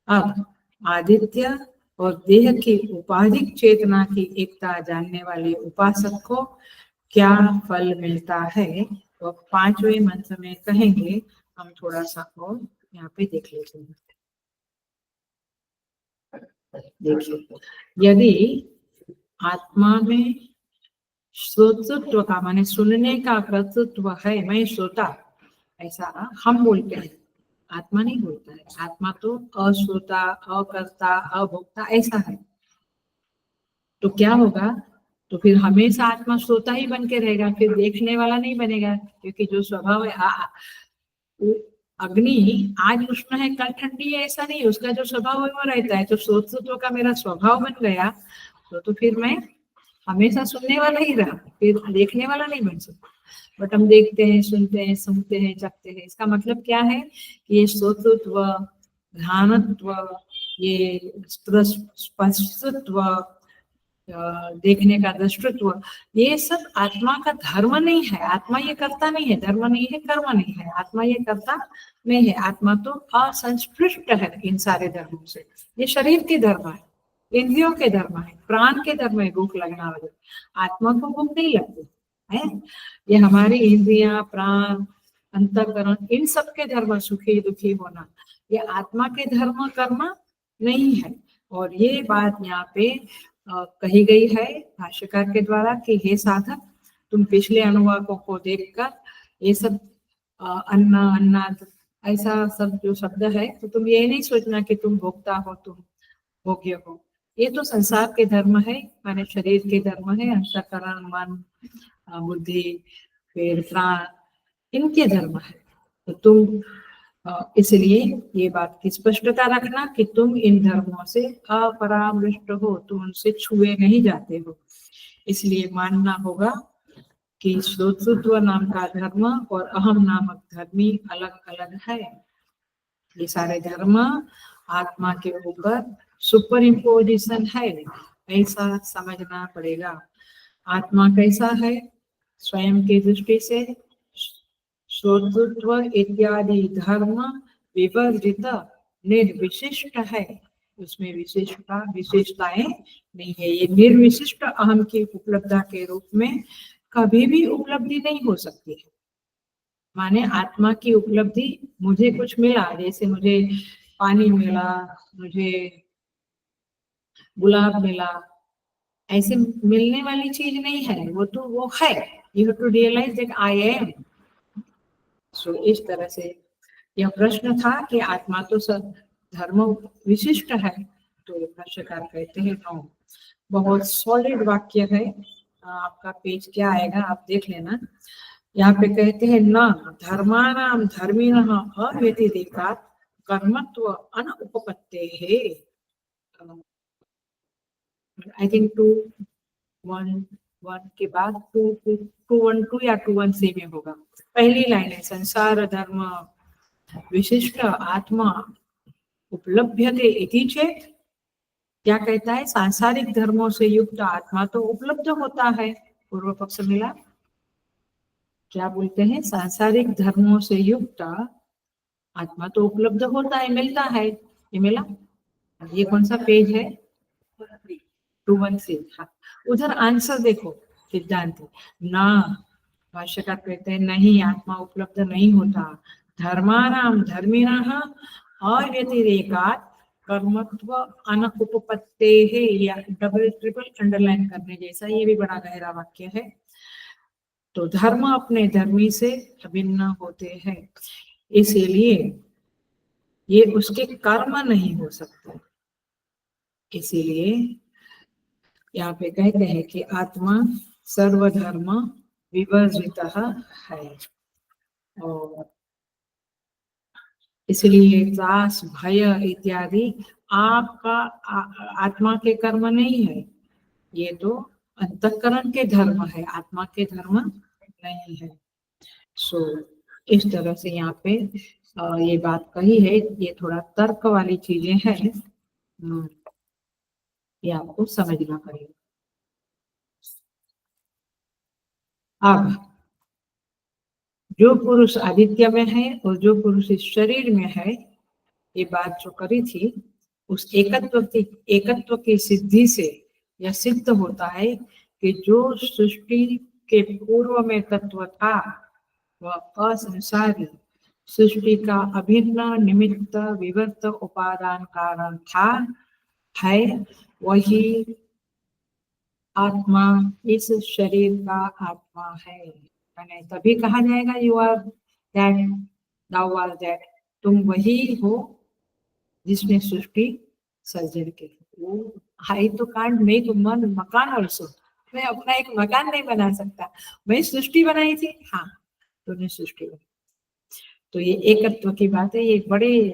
A: अब आदित्य और देह की उपाधिक चेतना की एकता जानने वाले उपासक को क्या फल मिलता है, तो 5वें मंत्र में कहेंगे। हम थोड़ा सा और यहाँ पे देख लेते हैं। देखिए, यदि आत्मा में श्रोतृत्व का माने सुनने का कर्तृत्व है, मैं श्रोता, ऐसा हम बोलते हैं, आत्मा नहीं बोलता है। आत्मा तो अश्रोता, अकर्ता, अभोक्ता ऐसा है। तो क्या होगा? तो फिर हमेशा आत्मा श्रोता ही बन के रहेगा, फिर देखने वाला नहीं बनेगा, क्योंकि जो स्वभाव है अग्नि आज उष्ण है कल ठंडी है ऐसा नहीं, उसका जो स्वभाव है वो रहता है। तो श्रोतृत्व का मेरा स्वभाव बन गया तो फिर मैं हमेशा सुनने वाला ही रहा, फिर देखने वाला नहीं बन सकता। बट हम देखते हैं, सुनते हैं, सुनते हैं, जगते हैं। इसका मतलब क्या है कि ये श्रोतृत्व, ध्यानत्व, ये स्पष्टत्व, देखने का दृष्टत्व, ये सब आत्मा का धर्म नहीं है। आत्मा ये करता नहीं है, धर्म नहीं है, कर्म नहीं है। आत्मा ये करता नहीं है। आत्मा तो असंस्पृष्ट है इन सारे धर्मों से। ये शरीर के धर्म है, इंद्रियों के धर्म है, प्राण के धर्म है, भूख लगना वगैरह। आत्मा को भूख नहीं लगती, है। ये हमारी इंद्रियां, प्राण, अंतःकरण, इन सब के धर्म, सुखी दुखी होना, ये आत्मा के धर्म करना नहीं है। और ये बात यहाँ पे कही गई है भाष्यकार के द्वारा कि हे साधक, तुम पिछले अनुवाकों को देखकर ये सब अन्ना, अन्नाद, ऐसा सब जो शब्द है, तो तुम ये नहीं सोचना कि तुम भोक्ता हो, तुम भोग्य हो। ये तो संसार के धर्म है, माने शरीर के धर्म है, अंतःकरण, मन, बुद्धि, फिर प्राण, इनके धर्म है। तो तुम इसलिए ये बात की स्पष्टता रखना कि तुम इन धर्मों से अपरामृष्ट हो, तुम उनसे छुए नहीं जाते हो। इसलिए मानना होगा कि श्रोतृत्व नाम का धर्म और अहम नामक धर्मी अलग अलग है। ये सारे धर्म आत्मा के ऊपर सुपर इम्पोजिशन है, ऐसा समझना पड़ेगा। आत्मा कैसा है स्वयं की दृष्टि से? श्रोतृत्व इत्यादि धर्म विवर्जित निर्विशिष्ट है, उसमें विशेषताएं नहीं है। ये निर्विशिष्ट अहम की उपलब्धता के रूप में कभी भी उपलब्धि नहीं हो सकती है। माने आत्मा की उपलब्धि, मुझे कुछ मिला, जैसे मुझे पानी मिला, मुझे गुलाब मिला, ऐसे मिलने वाली चीज नहीं है, वो तो वो है। You have to realize that I am. So इस तरह से यह प्रश्न था कि आत्मा तो सब धर्म विशिष्ट है, तो भाष्यकार कहते हैं नो। बहुत सॉलिड वाक्य है। आपका पेज क्या आएगा आप देख लेना। यहाँ पे कहते हैं न धर्माणाम धर्मिणः अव्यतिरेकात् कर्मत्व अनुपपत्तेः। आई थिंक 2:1 के बाद 2:12 या 2:13 में होगा। पहली लाइन है संसार धर्म विशिष्ट आत्मा उपलभ्यते इति चेत्। क्या कहता है? सांसारिक धर्मों से युक्त आत्मा तो उपलब्ध होता है। पूर्व पक्ष मिला, क्या बोलते हैं? सांसारिक धर्मों से युक्त आत्मा तो उपलब्ध होता है, मिलता है। ये मिला? ये कौन सा पेज है? 2:1 हाँ, उधर आंसर देखो। सिद्धांत ना, भाष्यकार कहते हैं नहीं, आत्मा उपलब्ध नहीं होता। धर्माणाम धर्मिणः अव्यतिरेकात् कर्मत्व अनुपपत्तेः, या डबल ट्रिपल अंडरलाइन करने जैसा, ये भी बड़ा गहरा वाक्य है। तो धर्म अपने धर्मी से अभिन्न होते हैं, इसीलिए ये उसके कर्म नहीं हो सकते। इसीलिए यहाँ पे कहते हैं कि आत्मा सर्वधर्म विवर्जित है। और इसलिए त्रास, भय इत्यादि आपका आत्मा के कर्म नहीं है, ये तो अंतःकरण के धर्म है, आत्मा के धर्म नहीं है। सो इस तरह से यहाँ पे ये बात कही है। ये थोड़ा तर्क वाली चीजें हैं, ये आपको समझना पड़ेगा। अब जो पुरुष आदित्य में है और जो पुरुष इस शरीर में है, ये बात जो करी थी, उस एकत्व की सिद्धि से यह सिद्ध होता है कि जो सृष्टि के पूर्व में तत्व था वह असंसारी, सृष्टि का अभिन्न निमित्त विवर्त उपादान कारण था, है। वही आत्मा इस शरीर का आत्मा है। मैंने तभी कहा जाएगा you are that, thou art that, तुम वही हो जिसने सृष्टि सर्जन की। वो आई तो कांट मेक वन मकान ऑल्सो, मैं अपना एक मकान नहीं बना सकता, मैं सृष्टि बनाई थी। हाँ, तूने सृष्टि बनाई। तो ये एकत्व की बात है। ये बड़े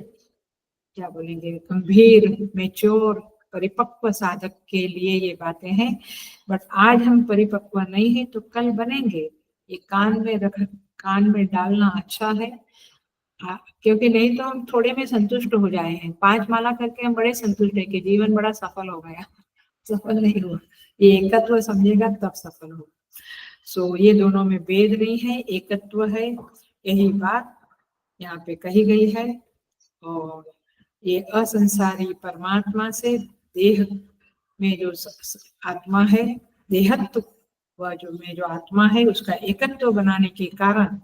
A: क्या बोलेंगे, गंभीर, मेच्योर, परिपक्व साधक के लिए ये बातें हैं। बट आज हम परिपक्व नहीं है तो कल बनेंगे। ये कान में डालना अच्छा है, क्योंकि नहीं तो हम थोड़े में संतुष्ट हो जाए हैं। 5 माला करके हम बड़े संतुष्ट है कि जीवन बड़ा सफल हो गया। सफल नहीं हुआ, ये एकत्व समझेगा तब सफल हो। सो ये दोनों में भेद नहीं है, एकत्व है। यही बात यहाँ पे कही गई है। और ये असंसारी परमात्मा से देह में जो आत्मा है, देहत्व वह जो आत्मा है उसका एकत्व बनाने के कारण,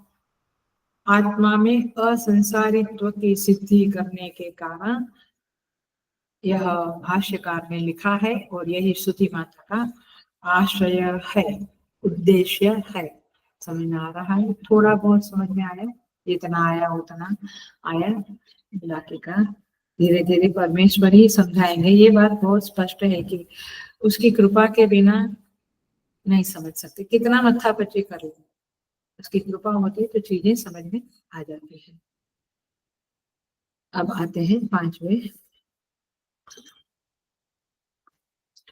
A: आत्मा में असंसारित्व की सिद्धि करने के कारण यह भाष्यकार ने लिखा है, और यही स्तुति माता का आश्रय है, उद्देश्य है। समझ में आ रहा है? थोड़ा बहुत समझ में आया, जितना आया उतना आया, बाकी का धीरे धीरे परमेश्वर ही समझाएंगे। ये बात बहुत स्पष्ट है कि उसकी कृपा के बिना नहीं समझ सकते, कितना मत्था पच्ची कर ले, उसकी कृपा होती तो चीजें समझ में आ जाती है। अब आते हैं 5वें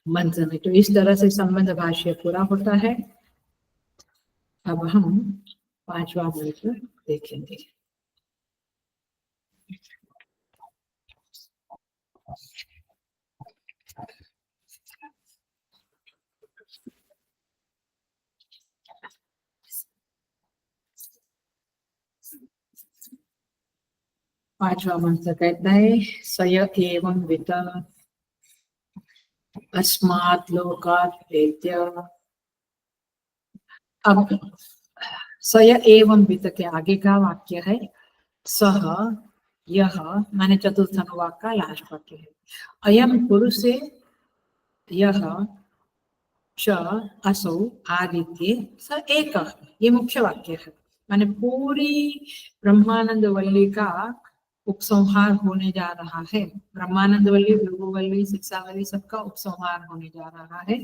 A: मंत्र में। तो इस तरह से संबंध भाष्य पूरा होता है। अब हम 5वां मंत्र देखेंगे। पांचवा मंत्र कहता है, सय एवं वित अस्मात् लोकात् प्रेत्य। अब सय एवं वित के आगे का वाक्य है सह, यह, माने चतुर्थ अनुवाक का लास्ट वाक्य है। अयम पुरुष से यह च असौ आदित्य स एक, ये मुख्य वाक्य है। माने पूरी ब्रह्मानंद वल्ली का उपसंहार होने जा रहा है। ब्रह्मानंद वल्ली, भृगुवल्ली, शिक्षावल्ली सबका उपसंहार होने जा रहा है।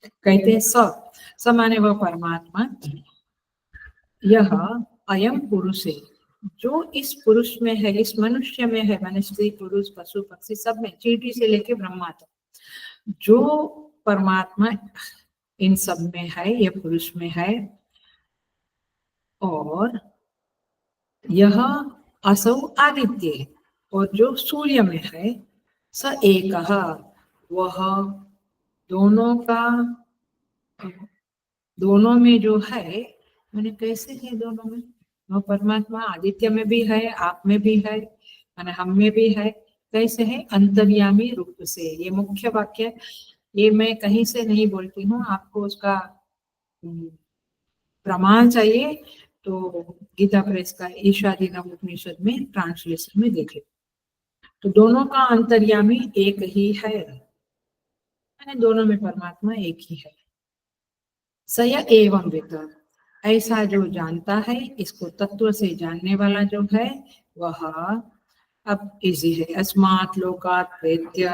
A: कहते हैं स माने वह परमात्मा, यह अयम पुरुष है, जो इस पुरुष में है, इस मनुष्य में है, माने स्त्री पुरुष पशु पक्षी सब में, चींटी से लेके ब्रह्मा तक, जो परमात्मा इन सब में है, ये पुरुष में है। और यह असौ आदित्य, और जो सूर्य में है, स एक, वह दोनों का, दोनों में जो है, मैंने कैसे है दोनों में, वह परमात्मा आदित्य में भी है, आप में भी है, मैंने हम में भी है। कैसे है? अंतर्यामी रूप से। ये मुख्य वाक्य, ये मैं कहीं से नहीं बोलती हूँ, आपको उसका प्रमाण चाहिए तो गीता प्रेस का ईशादीनम उपनिषद में ट्रांसलेशन में देखे। तो दोनों का अंतर्यामी एक ही है, यानी दोनों में परमात्मा एक ही है। सय एवं वित, ऐसा जो जानता है, इसको तत्व से जानने वाला जो है वह, अब इजी है, अस्मात् लोकात् प्रेत्य,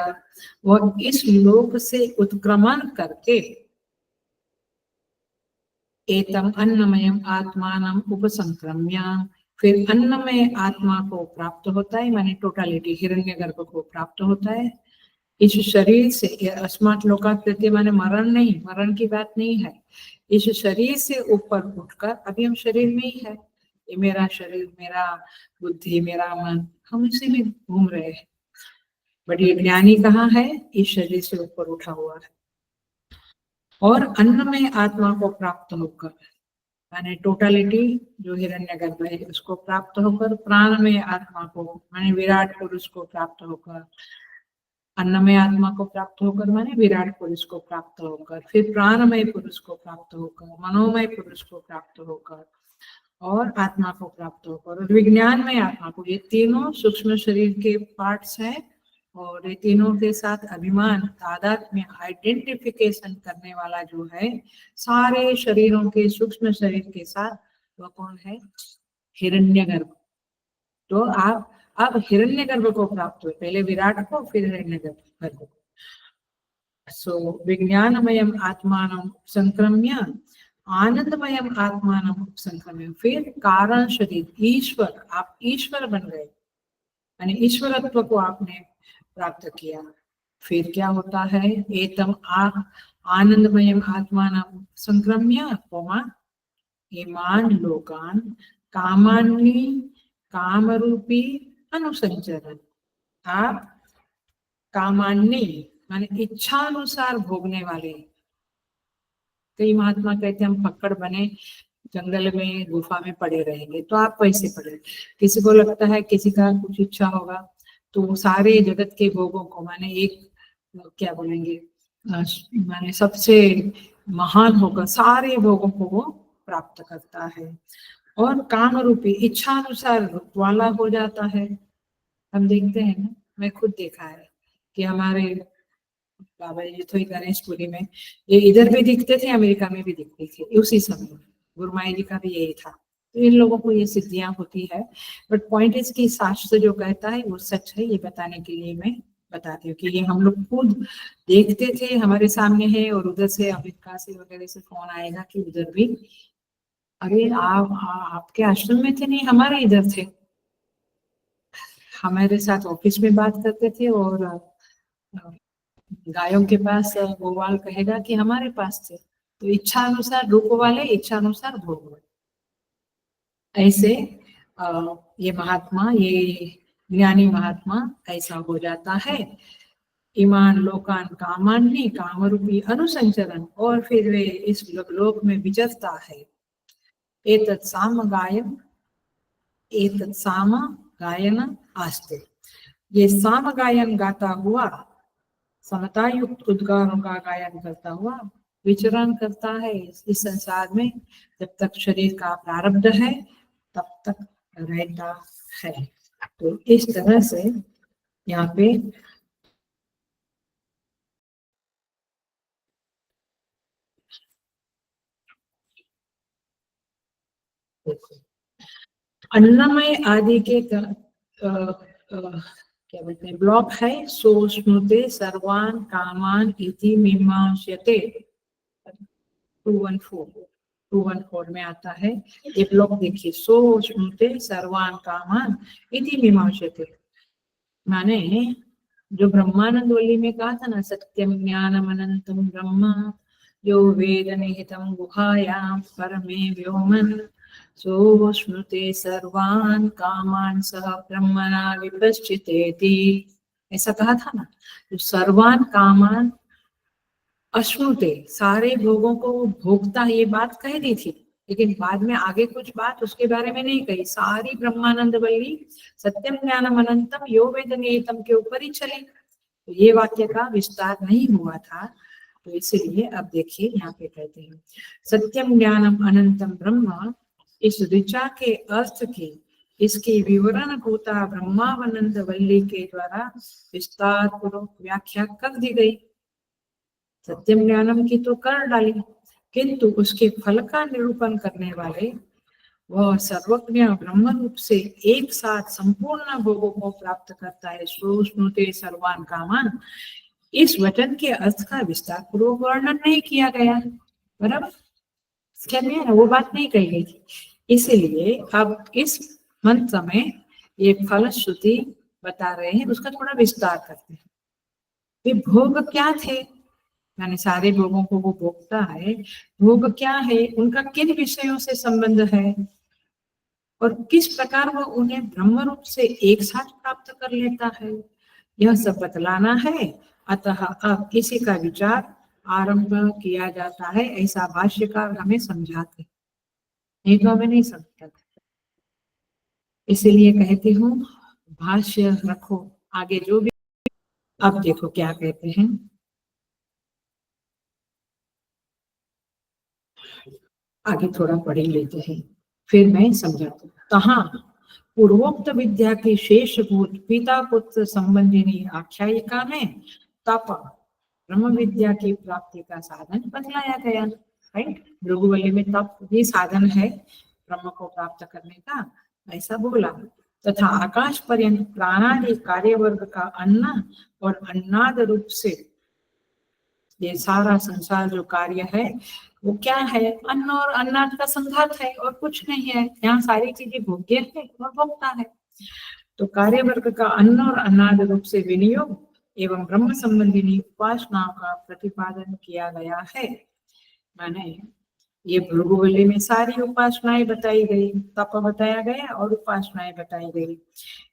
A: वह इस लोक से उत्क्रमण करके एतम अन्नमयम आत्मानम उपसंक्रम्य, फिर अन्नमय आत्मा को प्राप्त होता है, माने टोटालिटी हिरण्यगर्भ को प्राप्त होता है। इस शरीर से, अस्मात् लोकात् प्रेत्य माने मरण नहीं, मरण की बात नहीं है, इस शरीर से ऊपर उठकर, अभी हम शरीर में ही है, ये मेरा शरीर, मेरा बुद्धि, मेरा मन, हम इसी में घूम रहे हैं। बट ये ज्ञानी कहाँ है? इस शरीर से ऊपर उठा हुआ है। और अन्नमय आत्मा को प्राप्त होकर, माने टोटालिटी जो हिरण्यगर्भ है उसको प्राप्त होकर, प्राणमय आत्मा को माने विराट पुरुष को प्राप्त होकर, अन्नमय आत्मा को प्राप्त होकर माने विराट पुरुष को प्राप्त होकर, फिर प्राणमय पुरुष को प्राप्त होकर, मनोमय पुरुष को प्राप्त होकर, और आत्मा को प्राप्त होकर, और विज्ञानमय आत्मा को। ये तीनों सूक्ष्म शरीर के पार्ट्स हैं, और ये तीनों के साथ अभिमान, तादात्म्य, आइडेंटिफिकेशन करने वाला जो है सारे शरीरों के, सूक्ष्म शरीर के साथ, वह कौन है? हिरण्यगर्भ। तो आप अब हिरण्यगर्भ को प्राप्त हुए, पहले विराट को, फिर हिरण्यगर्भ को। सो विज्ञानमयम आत्मानं संक्रम्य आनंदमयम आत्मानं संक्रम्य, फिर कारण शरीर ईश्वर, आप ईश्वर बन गए, यानी ईश्वरत्व को आपने प्राप्त किया। फिर क्या होता है? एतम आनंदमयम आत्मानं संक्रम्य इमान लोकान कामान्नी कामरूपी अनुसंचरण, आप कामान्नी माने इच्छा अनुसार भोगने वाले। कई महात्मा कहते हैं हम पकड़ बने जंगल में, गुफा में पड़े रहेंगे, तो आप वैसे पड़े। किसी को लगता है किसी का कुछ इच्छा होगा तो सारे जगत के भोगों को, माने एक क्या बोलेंगे, माने सबसे महान होकर सारे भोगों को वो प्राप्त करता है और काम रूपी इच्छा अनुसार वाला हो जाता है। हम देखते हैं ना, मैं खुद देखा है कि हमारे बाबा जी तो गणेशपुरी में, ये इधर भी दिखते थे, अमेरिका में भी दिखते थे उसी समय। गुरुमाई जी का भी यही था। तो इन लोगों को ये सिद्धियां होती है, बट पॉइंट इज कि शास्त्र जो कहता है वो सच है, ये बताने के लिए मैं बताती हूँ कि ये हम लोग खुद देखते थे, हमारे सामने है। और उधर से अमेरिका से वगैरह से फोन आएगा कि उधर भी, अरे आपके आश्रम में थे? नहीं, हमारे इधर थे, हमारे साथ ऑफिस में बात करते थे। और गायों के पास गोवाल कहेगा कि हमारे पास थे। तो इच्छा अनुसार रूप वाले, इच्छा अनुसार भोग वाले। ऐसे ये महात्मा, ये ज्ञानी महात्मा ऐसा हो जाता है। ईमान लोकान कामान्नी काम रूपी अनुसंचरण, और फिर वे इस लोक में विचरता है। एतत् साम गायन, एतत् साम गायन आस्ते, ये साम गायन गाता हुआ, समता युक्त उद्गारों का गायन करता हुआ विचरण करता है इस संसार में। जब तक शरीर का प्रारब्ध है तब तक रहता है। तो इस तरह से यहाँ पे अन्नमय आदि के क्या बोलते हैं ब्लॉक है। सो स्मृते सर्वान कामान इति मीमांस्यते, 214 में आता है ये ब्लॉक। देखिए, सो स्मृते सर्वान कामान इति मीमांस्यते, माने जो ब्रह्मानंद वल्ली में कहा था ना, सत्यम ज्ञानम अनंतम ब्रह्म यो वेद निहितम गुहायां परमे व्योमन सो स्मृते सर्वान कामान सह ब्रह्मणा विपश्चितेति, ऐसा कहा था ना। तो सर्वान कामान अश्नुते, सारे भोगों को भोगता, ये बात कह दी थी। लेकिन बाद में आगे कुछ बात उसके बारे में नहीं कही। सारी ब्रह्मानंद वल्ली सत्यम ज्ञानम अनंतम यो वेद निहितम के ऊपर ही चले। तो ये वाक्य का विस्तार नहीं हुआ था, तो इसीलिए अब देखिए यहाँ पे कहते हैं सत्यम ज्ञानम अनंतम ब्रह्म, इस ऋचा के अर्थ की इसकी विवरण होता ब्रह्मानंद वल्ली के द्वारा विस्तार पूर्वक व्याख्या कर दी गई। सत्यम ज्ञानम की तो कर डाली, किंतु उसके फल का निरूपण करने वाले वह सर्वज्ञ ब्रह्म रूप से एक साथ संपूर्ण भोगों को प्राप्त करता है। श्रुते सर्वान कामान, इस वचन के अर्थ का विस्तार पूर्वक वर्णन नहीं किया गया, बराबर क्या है, वो बात नहीं कही गई थी। इसीलिए अब इस मंत्र में ये फल श्रुति बता रहे हैं, उसका थोड़ा विस्तार करते हैं। ये भोग क्या थे, यानी सारे भोगों को वो भोगता है। भोग क्या है, उनका किन विषयों से संबंध है और किस प्रकार वो उन्हें ब्रह्म रूप से एक साथ प्राप्त कर लेता है, यह सब बतलाना है। अतः अब इसी का विचार आरंभ किया जाता है, ऐसा भाष्यकार हमें समझाते, नहीं तो हमें नहीं समझता। इसीलिए कहती हूँ भाष्य रखो आगे जो भी। अब देखो क्या कहते हैं, आगे थोड़ा पढ़ ही लेते हैं फिर मैं समझाती हूँ। तहाँ पूर्वोक्त विद्या की शेषभूत पिता पुत्र संबंधिनी आख्यायिका में तप ब्रह्म विद्या की प्राप्ति का साधन बतलाया गया। राइट, भृगुवल्ली में तप ही साधन है ब्रह्म को प्राप्त करने का, ऐसा बोला। तथा आकाश पर्यंत प्राणादि कार्य वर्ग का अन्न और अन्नाद रूप से ये सारा संसार जो कार्य है वो क्या है, अन्न और अन्नाद का संघात है और कुछ नहीं है। यहाँ सारी चीजें भोग्य है और भोगता है। तो कार्य वर्ग का अन्न और अन्नाद रूप से विनियोग एवं ब्रह्म संबंधी उपासनाओं का प्रतिपादन किया गया है। माने ये भृगुवल्ली में सारी उपासनाएं बताई गई, तप बताया गया और उपासनाएं बताई गई।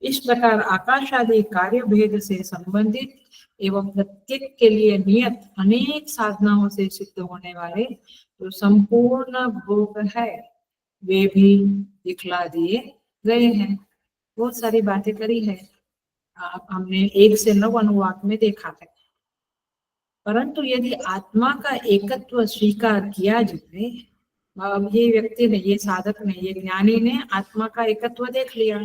A: इस प्रकार आकाश आदि कार्य भेद से संबंधित एवं प्रत्येक के लिए नियत अनेक साधनाओं से सिद्ध होने वाले जो संपूर्ण भोग है वे भी दिखला दिए गए हैं। बहुत सारी बातें करी है, हमने 1 से 9 अनुवाद में देखा है। परंतु यदि आत्मा का एकत्व स्वीकार किया जाए, अब ये व्यक्ति ने, ये साधक ने, ये ज्ञानी ने आत्मा का एकत्व देख लिया,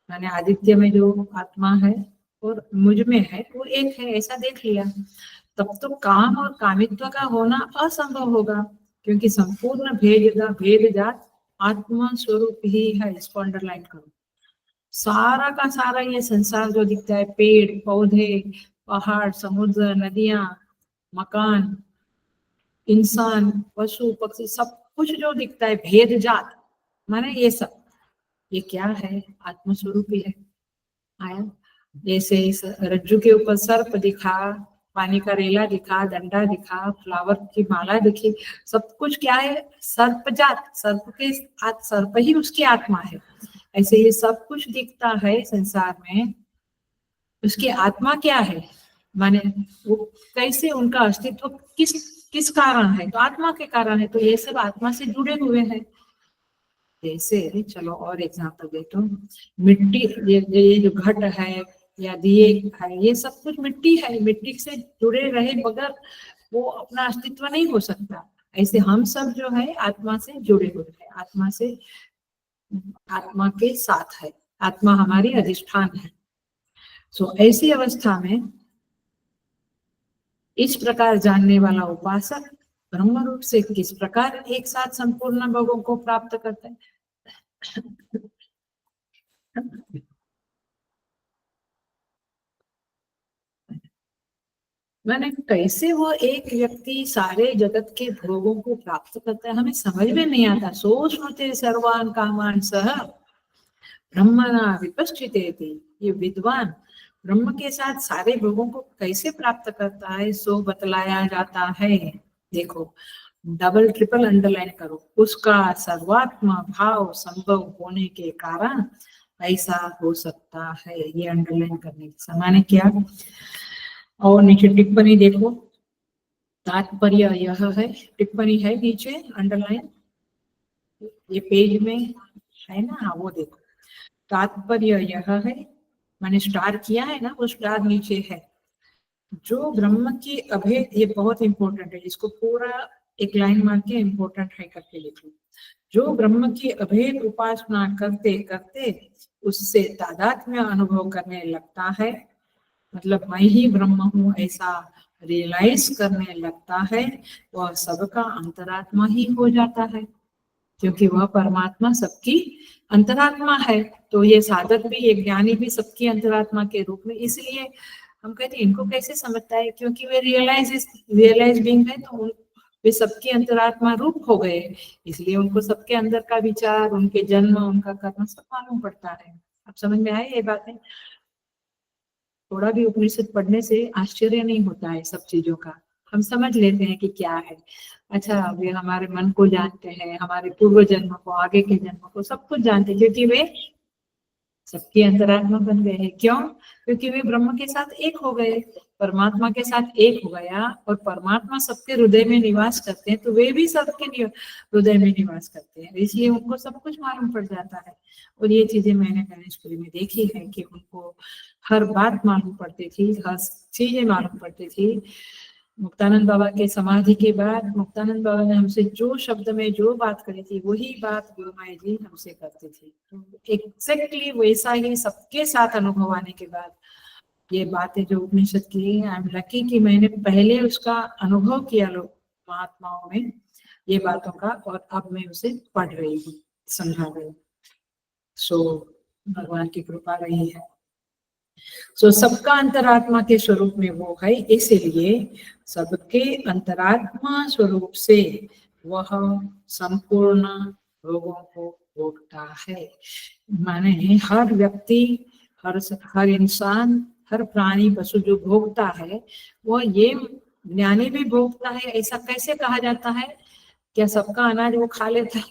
A: माने आदित्य में जो आत्मा है और मुझ में है वो एक है, ऐसा देख लिया, तब तो काम और कामित्व का होना असंभव होगा, क्योंकि संपूर्ण भेद जात आत्मा स्वरूप ही है। इसको अंडरलाइन करो। सारा का सारा ये संसार जो दिखता है, पेड़ पौधे, पहाड़, समुद्र, नदियां, मकान, इंसान, पशु पक्षी, सब कुछ जो दिखता है भेद जात, माने ये सब, ये क्या है? आत्म स्वरूप ही है। आया जैसे इस रज्जु के ऊपर सर्प दिखा, पानी का रेला दिखा, डंडा दिखा, फ्लावर की माला दिखी, सब कुछ क्या है? सर्प जात, सर्प के सर्प ही उसकी आत्मा है। ऐसे ये सब कुछ दिखता है संसार में, उसकी आत्मा क्या है? माने वो कैसे, उनका अस्तित्व किस किस कारण है? तो आत्मा के कारण है। तो ये सब आत्मा से जुड़े हुए हैं। जैसे चलो और एग्जांपल देता हूँ, मिट्टी, ये जो घट है या दिए है, ये सब कुछ मिट्टी है, मिट्टी से जुड़े रहे बगैर वो अपना अस्तित्व नहीं हो सकता। ऐसे हम सब जो है आत्मा से जुड़े हुए हैं, आत्मा से, आत्मा के साथ है, आत्मा हमारी अधिष्ठान है। सो ऐसी अवस्था में इस प्रकार जानने वाला उपासक ब्रह्म रूप से किस प्रकार एक साथ संपूर्ण भोगों को प्राप्त करता है? मैंने कैसे वो एक व्यक्ति सारे जगत के भोगों को प्राप्त करता है, हमें समझ में नहीं आता। सोचते सर्वान कामान सह ब्रह्मणा विपश्चितेति, ये विद्वान ब्रह्म के साथ सारे भोगों को कैसे प्राप्त करता है, सो बतलाया जाता है। देखो, डबल ट्रिपल अंडरलाइन करो, उसका सर्वात्मा भाव संभव होने के कारण ऐसा हो सकता है। ये अंडरलाइन करने के समान क्या? और नीचे टिप्पणी देखो, तात्पर्य यह है, टिप्पणी है नीचे अंडरलाइन, ये पेज में है ना, हाँ वो देखो। तात्पर्य यह है, मैंने स्टार किया है ना, वो स्टार नीचे है। जो ब्रह्म की अभेद, ये बहुत इंपॉर्टेंट है, इसको पूरा एक लाइन मार के इंपॉर्टेंट है करके लिख लो। जो ब्रह्म की अभेद उपासना करते करते उससे तादात्म्य अनुभव करने लगता है, मतलब मैं ही ब्रह्म हूँ ऐसा रियलाइज करने लगता है, वह सबका अंतरात्मा ही हो जाता है, क्योंकि वह परमात्मा सबकी अंतरात्मा है। तो ये साधक भी, ये ज्ञानी भी सबकी अंतरात्मा के रूप में, इसलिए हम कहते हैं इनको कैसे समझता है, क्योंकि वे रियलाइज बीइंग है, तो वे सबकी अंतरात्मा रूप हो गए, इसलिए उनको सबके अंदर का विचार, उनके जन्म, उनका कर्म सब मालूम पड़ता है। अब समझ में आए ये बातें? थोड़ा भी उपनिषद पढ़ने से आश्चर्य नहीं होता है सब चीजों का, हम समझ लेते हैं कि क्या है। अच्छा, वे हमारे मन को जानते हैं, हमारे पूर्व जन्म को, आगे के जन्म को, सब कुछ जानते हैं, क्योंकि वे सबकी अंतरात्मा बन गए हैं। क्यों? क्योंकि वे ब्रह्म के साथ एक हो गए, परमात्मा के साथ एक हो गया, और परमात्मा सबके हृदय में निवास करते हैं, तो वे भी सबके हृदय में निवास करते हैं, इसलिए उनको सब कुछ मालूम पड़ जाता है। और ये चीजें मैंने गणेशपुरी में देखी है कि उनको हर बात मालूम पड़ती थी, हर चीजें मालूम पड़ती थी। मुक्तानंद बाबा के समाधि के बाद मुक्तानंद बाबा ने हमसे जो शब्द में जो बात करी थी, वही बात गुरु माई जी हमसे करती थी। तो एग्जैक्टली वैसा ही सबके साथ अनुभव आने के बाद ये बातें जो उपनिषद की, आई एम लकी कि मैंने पहले उसका अनुभव किया लोग महात्माओं में ये बातों का, और अब मैं उसे पढ़ रही हूँ, समझा रही हूँ। सो भगवान की कृपा रही है। सो सबका अंतरात्मा के स्वरूप में वो है, इसीलिए सबके अंतरात्मा स्वरूप से वह संपूर्ण रोगों को भोगता है। माने हर व्यक्ति, हर इंसान, हर प्राणी पशु जो भोगता है, वो ये ज्ञानी भी भोगता है। ऐसा कैसे कहा जाता है? क्या सबका अनाज वो खा लेता है?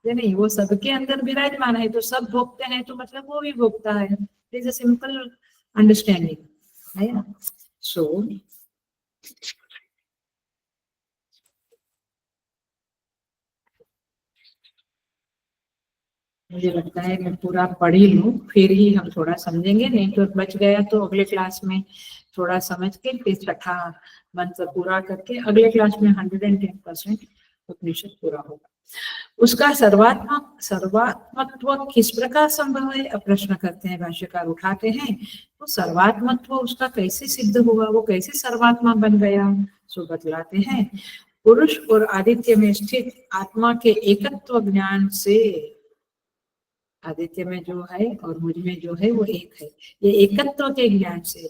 A: ये नहीं, वो सबके अंदर विराजमान है, तो सब भोगते हैं, तो मतलब वो भी भोगता है। It is a simple understanding है ना। सो मुझे लगता है मैं पूरा पढ़ ही लूँ, फिर ही हम थोड़ा समझेंगे, नहीं तो बच गया तो अगले क्लास में थोड़ा समझ के फिर छठा मंत्र पूरा करके अगले क्लास में 110% उपनिषद पूरा होगा। उसका सर्वात्मत्व किस प्रकार संभव है, अब प्रश्न करते हैं, भाष्यकार उठाते हैं, तो सर्वात्मत्व उसका कैसे सिद्ध हुआ, वो कैसे सर्वात्मा बन गया, सो बतलाते हैं। पुरुष और आदित्य में स्थित आत्मा के एकत्व ज्ञान से, आदित्य में जो है और मुझ में जो है वो एक है, ये एकत्व के ज्ञान से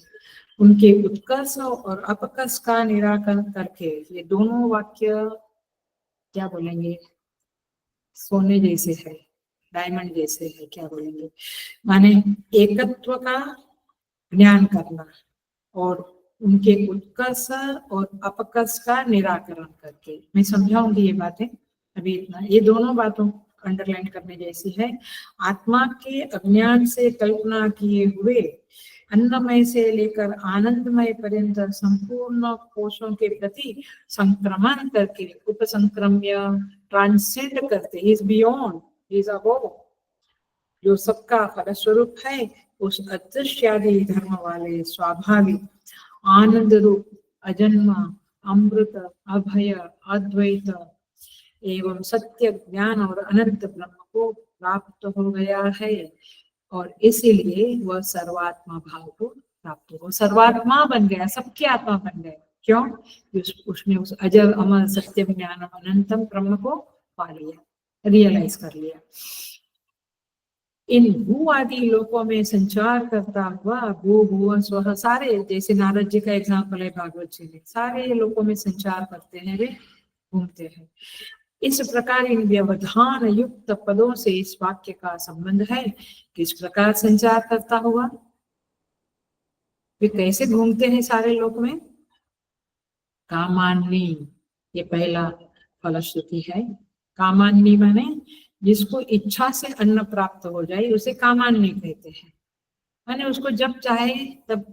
A: उनके उत्कर्ष और अपकर्ष का निराकरण करके, ये दोनों वाक्य क्या बोलेंगे, सोने जैसे है, डायमंड जैसे है, क्या बोलेंगे, माने एकत्व का ज्ञान करना और उनके उत्कर्ष और अपकर्ष का निराकरण करके, मैं समझाऊंगी ये बातें अभी इतना, ये दोनों बातों अंडरलाइन करने जैसी है। आत्मा के अज्ञान से कल्पना किए हुए अन्नमय से लेकर आनंदमय पर्यंत संपूर्ण कोशों के प्रति संक्रमण करके, उपसंक्रम्य, ट्रांसेंड करते, इज बियॉन्ड, इज अबव, जो सबका फलस्वरूप है, उस अदृश्यादि धर्म वाले स्वाभाविक आनंद रूप अजन्मा अमृत अभय अद्वैत एवं सत्य ज्ञान और अनंत ब्रह्म को प्राप्त हो गया है, और इसीलिए वह सर्वात्मा भाव को प्राप्त हो, सर्वात्मा बन गया, सबकी आत्मा बन गया। क्यों? उसने उस अजर अमर सत्य ज्ञान अनंतम ब्रह्म को पा लिया, रियलाइज कर लिया। इन भू आदि लोकों में संचार करता हुआ भू भुव स्व, सारे, जैसे नारद जी का एग्जाम्पल है भागवत जी में, सारे लोकों में संचार करते हैं, वे घूमते हैं। इस प्रकार इन व्यवधान युक्त पदों से इस वाक्य का संबंध है। किस प्रकार संचार करता हुआ, वे कैसे घूमते हैं सारे लोक में, कामान्नी, ये पहला फलश्रुति है। कामान्नी माने जिसको इच्छा से अन्न प्राप्त हो जाए उसे कामान्नी कहते हैं, माने उसको जब चाहे तब,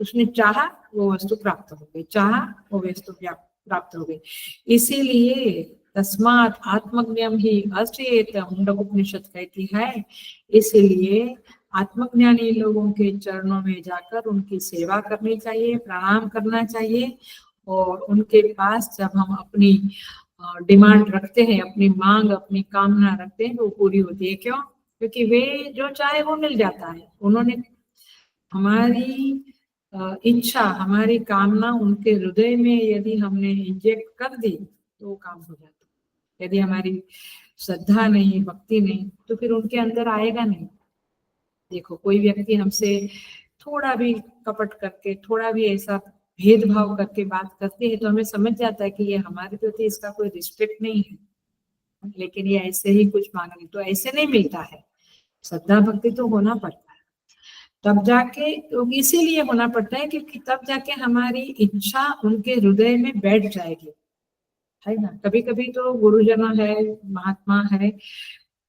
A: उसने चाहा वो वस्तु प्राप्त हो गई, चाहा वो वस्तु प्राप्त हो गई। इसीलिए तस्मात् आत्मज्ञान ही अश्रेयत, मुंडक उपनिषद कहती है, इसीलिए आत्मज्ञानी लोगों के चरणों में जाकर उनकी सेवा करनी चाहिए, प्रणाम करना चाहिए, और उनके पास जब हम अपनी डिमांड रखते हैं, अपनी मांग, अपनी कामना रखते हैं, तो वो पूरी होती है। क्यों? क्योंकि वे जो चाहे वो मिल जाता है, उन्होंने हमारी इच्छा, हमारी कामना उनके हृदय में यदि हमने इंजेक्ट कर दी तो वो काम हो जाता है। यदि हमारी श्रद्धा नहीं, भक्ति नहीं, तो फिर उनके अंदर आएगा नहीं। देखो, कोई व्यक्ति हमसे थोड़ा भी कपट करके, थोड़ा भी ऐसा भेदभाव करके बात करते हैं, तो हमें समझ जाता है कि ये हमारे प्रति इसका कोई रिस्पेक्ट नहीं है, लेकिन ये ऐसे ही कुछ मांगने, तो ऐसे नहीं मिलता है। श्रद्धा भक्ति तो होना पड़ता है, तब जाके, इसीलिए होना पड़ता है क्योंकि तब जाके हमारी इच्छा उनके हृदय में बैठ जाएगी, है ना। कभी कभी तो गुरुजन है, महात्मा है,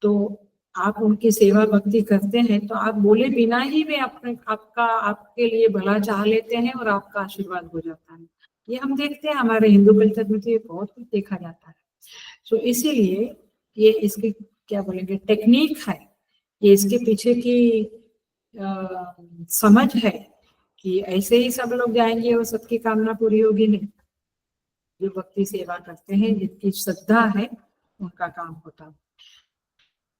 A: तो आप उनकी सेवा भक्ति करते हैं, तो आप बोले बिना ही वे आपके लिए भला चाह लेते हैं और आपका आशीर्वाद हो जाता है। ये हम देखते हैं, हमारे हिंदू कल्चर में तो ये बहुत कुछ देखा जाता है। तो इसीलिए ये इसकी क्या बोलेंगे, टेक्निक है, ये इसके पीछे की समझ है कि ऐसे ही सब लोग जाएंगे और सबकी कामना पूरी होगी, नहीं। जो भक्ति सेवा करते हैं, जिनकी श्रद्धा है, उनका काम होता है।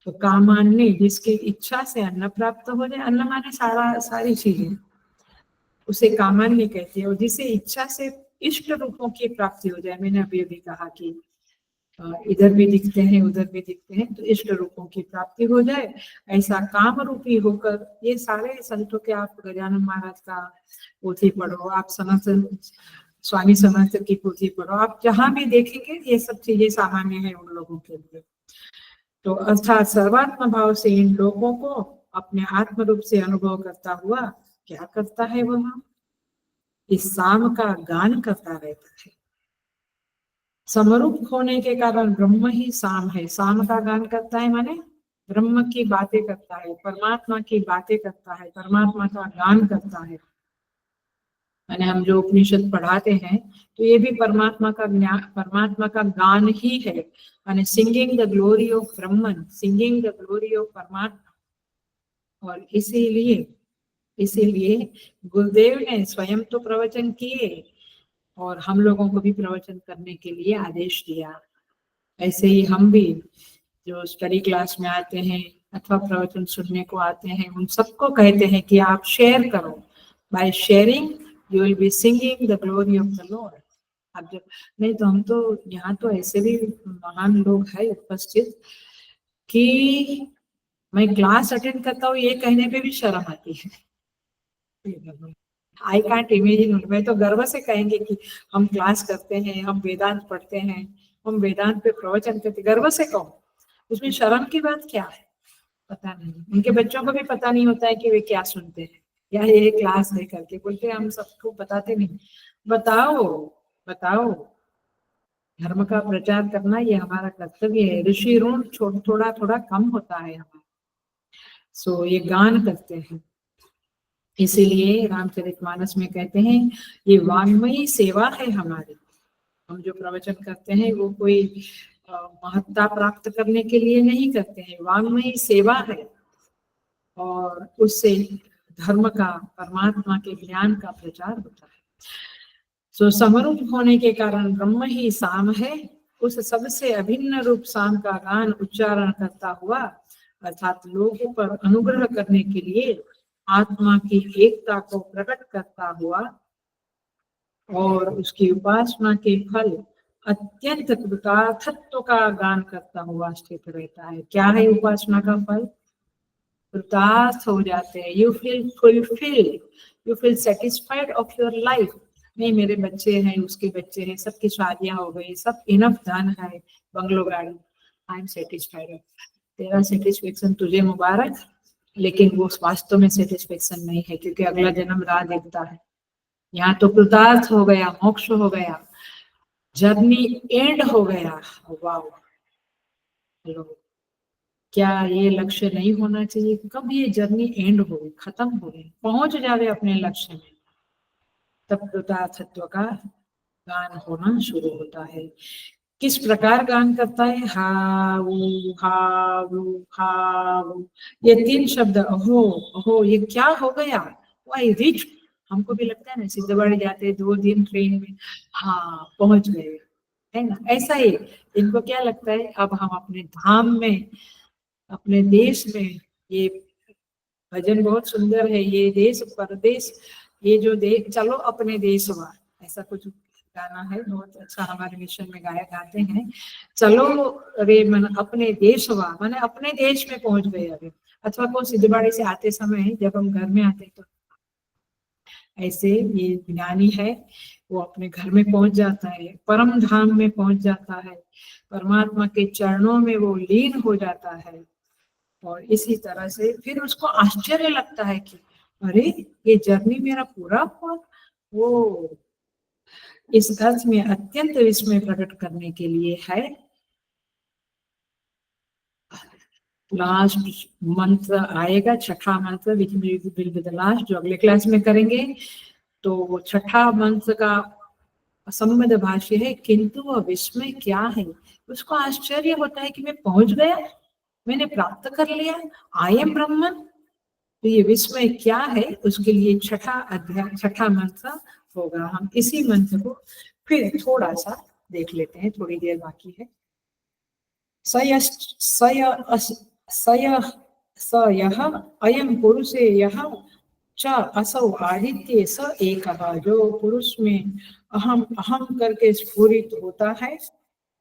A: तो कामान्य, जिसकी इच्छा से अन्न प्राप्त हो जाए, अन्न माने सारी चीजें, उसे कामान्य कहते हैं। और जिसे इच्छा से इष्ट रूपों की प्राप्ति हो जाए, मैंने अभी कहा कि इधर भी दिखते हैं, उधर भी दिखते हैं, तो इष्ट रूपों की प्राप्ति हो जाए, ऐसा काम रूपी होकर, ये सारे संतों के, आप गजानन महाराज का पोथी पढ़ो, आप सनातन स्वामी समर्थ की पोथी पढ़ो, आप जहां भी देखेंगे ये सब चीजें सामान्य है उन लोगों के लिए। तो अर्थात सर्वात्म भाव से इन लोगों को अपने आत्म रूप से अनुभव करता हुआ क्या करता है, वह इस साम का गान करता रहता है। समरूप होने के कारण ब्रह्म ही साम है। साम का गान करता है माने ब्रह्म की बातें करता है, परमात्मा की बातें करता है, परमात्मा का गान करता है। मैंने हम जो उपनिषद पढ़ाते हैं तो ये भी परमात्मा का ज्ञान, परमात्मा का गान ही है, यानी singing the glory of Brahman, singing the glory of परमात्मा। और इसीलिए गुरुदेव ने स्वयं तो प्रवचन किए और हम लोगों को भी प्रवचन करने के लिए आदेश दिया। ऐसे ही हम भी जो स्टडी क्लास में आते हैं अथवा प्रवचन सुनने को आते हैं, उन सबको कहते हैं कि आप शेयर करो। By sharing you will be singing the glory of the Lord. अब जब नहीं तो हम तो यहाँ तो ऐसे भी महान लोग हैं उपस्थित कि मैं क्लास अटेंड करता हूँ ये कहने पे भी शर्म आती है। आई कांट इमेजिन, मैं तो गर्व से कहेंगे कि हम क्लास करते हैं, हम वेदांत पढ़ते हैं, हम वेदांत पे प्रवचन करते, गर्व से कहो। उसमें शर्म की बात क्या है? पता नहीं, उनके बच्चों को भी पता नहीं होता है कि वे क्या सुनते हैं या ये क्लास है करके बोलते हम सबको बताते नहीं। बताओ बताओ, धर्म का प्रचार करना ये हमारा कर्तव्य है। ऋषि ऋण थोड़ा थोड़ा कम होता है हमारा। सो ये गान करते हैं, इसीलिए रामचरितमानस में कहते हैं ये वाङ्मयी सेवा है हमारी। हम जो प्रवचन करते हैं वो कोई महत्ता प्राप्त करने के लिए नहीं करते हैं, वाङ्मयी सेवा है और उससे धर्म का, परमात्मा के ज्ञान का प्रचार होता है। सो समरूप होने के कारण ब्रह्म ही साम है, उस सबसे अभिन्न रूप साम का गान उच्चारण करता हुआ अर्थात लोगों पर अनुग्रह करने के लिए आत्मा की एकता को प्रकट करता हुआ और उसकी उपासना के फल अत्यंत कृतार्थत्व का गान करता हुआ स्थित रहता है। क्या है उपासना का फल? कृतार्थ हो जाते हैं, you feel fulfil, you feel satisfied of your life. नहीं मेरे बच्चे हैं, उसके बच्चे हैं, सबकी शादियां हो गई, सब इनफ धन है, बंगलो गाड़ी, आई एम सेटिस्फाइड। तेरा सेटिस्फेक्शन तुझे मुबारक, लेकिन वो वास्तव में सेटिस्फेक्शन नहीं है, क्योंकि अगला जन्म राह देखता है। यहाँ तो कृतार्थ हो गया, मोक्ष हो गया, जर्नी एंड हो गया। वाह, क्या ये लक्ष्य नहीं होना चाहिए? कब ये जर्नी एंड हो गई, खत्म हो गई, पहुंच जावे अपने लक्ष्य में, तब कृतार्थत्व का गान होना शुरू होता है। किस प्रकार गान करता है? हाउ हाउ हाउ, ये 3 शब्द, अहो अहो, ये क्या हो गया, वाई रिच। हमको भी लगता है ना, सिद्धवाड़ी जाते 2 दिन ट्रेन में, हाँ पहुंच गए, है ना? ऐसा ही इनको क्या लगता है, अब हम अपने धाम में, अपने देश में। ये भजन बहुत सुंदर है, ये देश परदेश, ये जो देश, चलो अपने देश हुआ, ऐसा कुछ गाना है, बहुत अच्छा हमारे मिशन में गाते हैं। चलो रे मन अपने देश हुआ, मैंने अपने देश में पहुंच गए अभी। अथवा को सिद्धवाड़ी से आते समय जब हम घर में आते तो ऐसे ये ज्ञानी है, वो अपने घर में पहुंच जाता है, परम धाम में पहुंच जाता है, परमात्मा के चरणों में वो लीन हो जाता है। और इसी तरह से फिर उसको आश्चर्य लगता है कि अरे ये जर्नी मेरा पूरा हुआ। वो इस अर्थ में अत्यंत विस्मय प्रकट करने के लिए है। लास्ट मंत्र आएगा, छठा मंत्र which will be the last, जो अगले क्लास में करेंगे। तो वो छठा मंत्र का संबंध भाष्य है, किंतु वह विस्मय क्या है? उसको आश्चर्य होता है कि मैं पहुंच गया, मैंने प्राप्त कर लिया, आई एम ब्रह्मन। तो ये विस्मय क्या है, उसके लिए छठा अध्याय, छठा मंत्र होगा। हम इसी मंत्र को फिर थोड़ा सा देख लेते हैं, थोड़ी देर बाकी है। यह अयम पुरुषे यह च असौ आदित्य स एकः, जो पुरुष में अहम अहम करके स्फुरित होता है।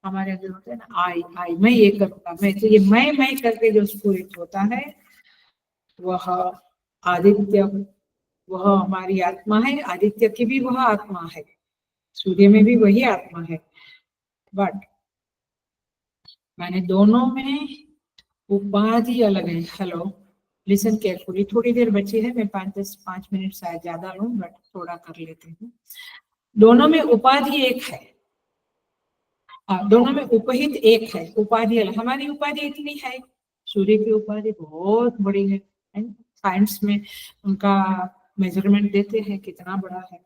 A: हमारे अंदर होता है ना, आई मैं ये करूंगा, मैं, तो ये मैं करके जो स्फुरित होता है वह आदित्य, वह हमारी आत्मा है। आदित्य की भी वह आत्मा है, सूर्य में भी वही आत्मा है, बट मैंने दोनों में उपाधि अलग है। हेलो, लिसन केयरफुली, थोड़ी देर बची है, मैं 5 मिनट शायद ज्यादा लूं, बट थोड़ा कर लेते हैं। दोनों में उपाधि एक है, दोनों में उपहित एक है, उपाधि अलग। हमारी उपाधि इतनी है, सूर्य की उपाधि बहुत बड़ी है। साइंस में उनका मेजरमेंट देते हैं कितना बड़ा है।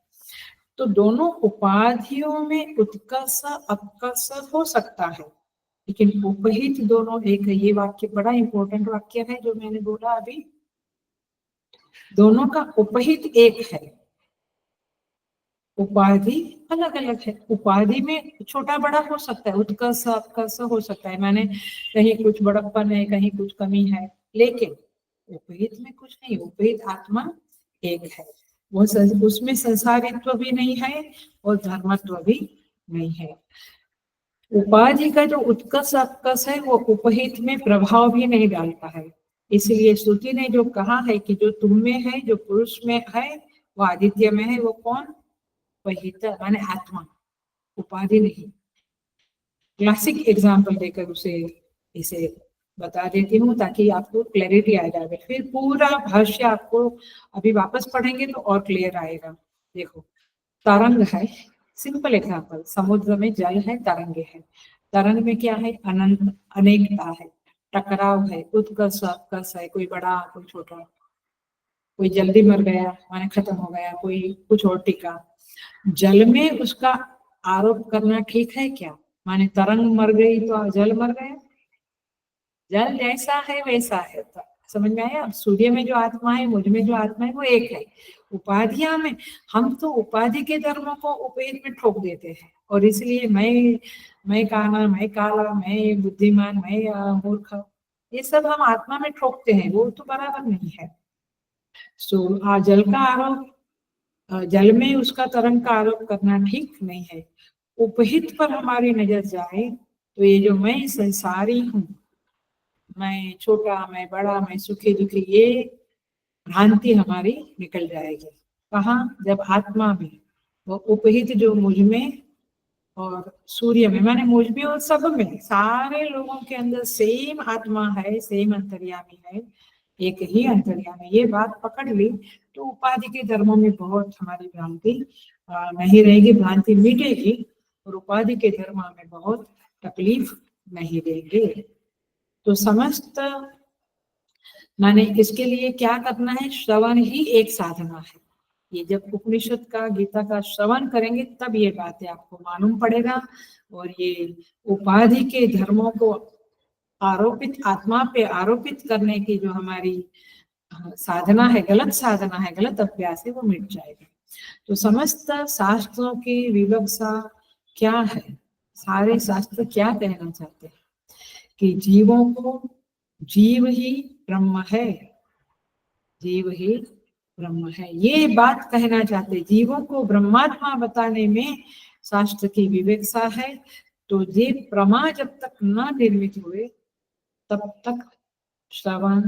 A: तो दोनों उपाधियों में उत्कर्ष अपकर्ष हो सकता है, लेकिन उपहित दोनों एक है। ये वाक्य बड़ा इंपॉर्टेंट वाक्य है जो मैंने बोला अभी, दोनों का उपहित एक है, उपाधि अलग अलग है। उपाधि में छोटा बड़ा हो सकता है, उत्कर्ष अपकर्ष हो सकता है, माने कहीं कुछ बड़प्पन है, कहीं कुछ कमी है, लेकिन उपहित में कुछ नहीं। उपहित आत्मा एक है, वो उसमें संसारित्व भी नहीं है और धर्मत्व भी नहीं है। उपाधि का जो उत्कर्ष अपकर्ष है वो उपहित में प्रभाव भी नहीं डालता है। इसलिए श्रुति ने जो कहा है कि जो तुम में है, जो पुरुष में है, वो आदित्य में है, वो कौन? वहित माने आत्मा, उपाधि नहीं। क्लासिक एग्जाम्पल देकर उसे इसे बता देती हूँ ताकि आपको क्लैरिटी आ जाए। फिर पूरा भाष्य आपको अभी वापस पढ़ेंगे तो और क्लियर आएगा। देखो, तरंग है, सिंपल एग्जाम्पल, समुद्र में जल है, तरंग है। तरंग में क्या है? अनंत, अनेकता है, टकराव है, उत्कर्ष अपकर्ष है, कोई बड़ा कोई छोटा, कोई जल्दी मर गया माने खत्म हो गया, कोई कुछ और टिका। जल में उसका आरोप करना ठीक है क्या? माने तरंग मर गई तो जल मर गया? जल जैसा है वैसा है, तो समझ में आया? सूर्य में जो आत्मा है, मुझ में जो आत्मा है, वो एक है। उपाधियां में हम तो उपाधि के धर्मों को उपहित में ठोक देते हैं, और इसलिए मैं काना, मैं काला, मैं बुद्धिमान, मैं मूर्ख, ये सब हम आत्मा में ठोकते हैं, वो तो बराबर नहीं है। जल का आरोप, जल में उसका तरंग का आरोप करना ठीक नहीं है। उपहित पर हमारी नजर जाए तो ये जो मैं संसारी हूँ, मैं छोटा, मैं बड़ा, मैं सुखी दुखी, ये भ्रांति हमारी निकल जाएगी। कहाँ? जब आत्मा में, वो उपहित जो मुझ में और सूर्य में, माने मुझ में और सब में, सारे लोगों के अंदर सेम आत्मा है, सेम अंतर्यामी है, एक ही अंतर्यामी। ये बात पकड़ ली तो उपाधि के धर्मों में बहुत हमारी भ्रांति नहीं रहेगी, भ्रांति मिटेगी, और उपाधि के धर्म में बहुत तकलीफ नहीं देंगे। तो समस्त माने इसके लिए क्या करना है? श्रवण ही एक साधना है। ये जब उपनिषद का, गीता का श्रवण करेंगे तब ये बातें आपको मालूम पड़ेगा, और ये उपाधि के धर्मों को आरोपित, आत्मा पे आरोपित करने की जो हमारी साधना है, गलत साधना है, गलत अभ्यास है, वो मिट जाएगा। तो समस्त शास्त्रों की विवक्षा क्या है? सारे शास्त्र क्या कहना चाहते हैं? कि जीवों को, जीव ही ब्रह्म है, जीव ही ब्रह्म है, ये बात कहना चाहते। जीवों को ब्रह्मात्मा बताने में शास्त्र की विवेक्षा है। तो ये प्रमा जब तक न निर्मित हुए तब तक श्रवण,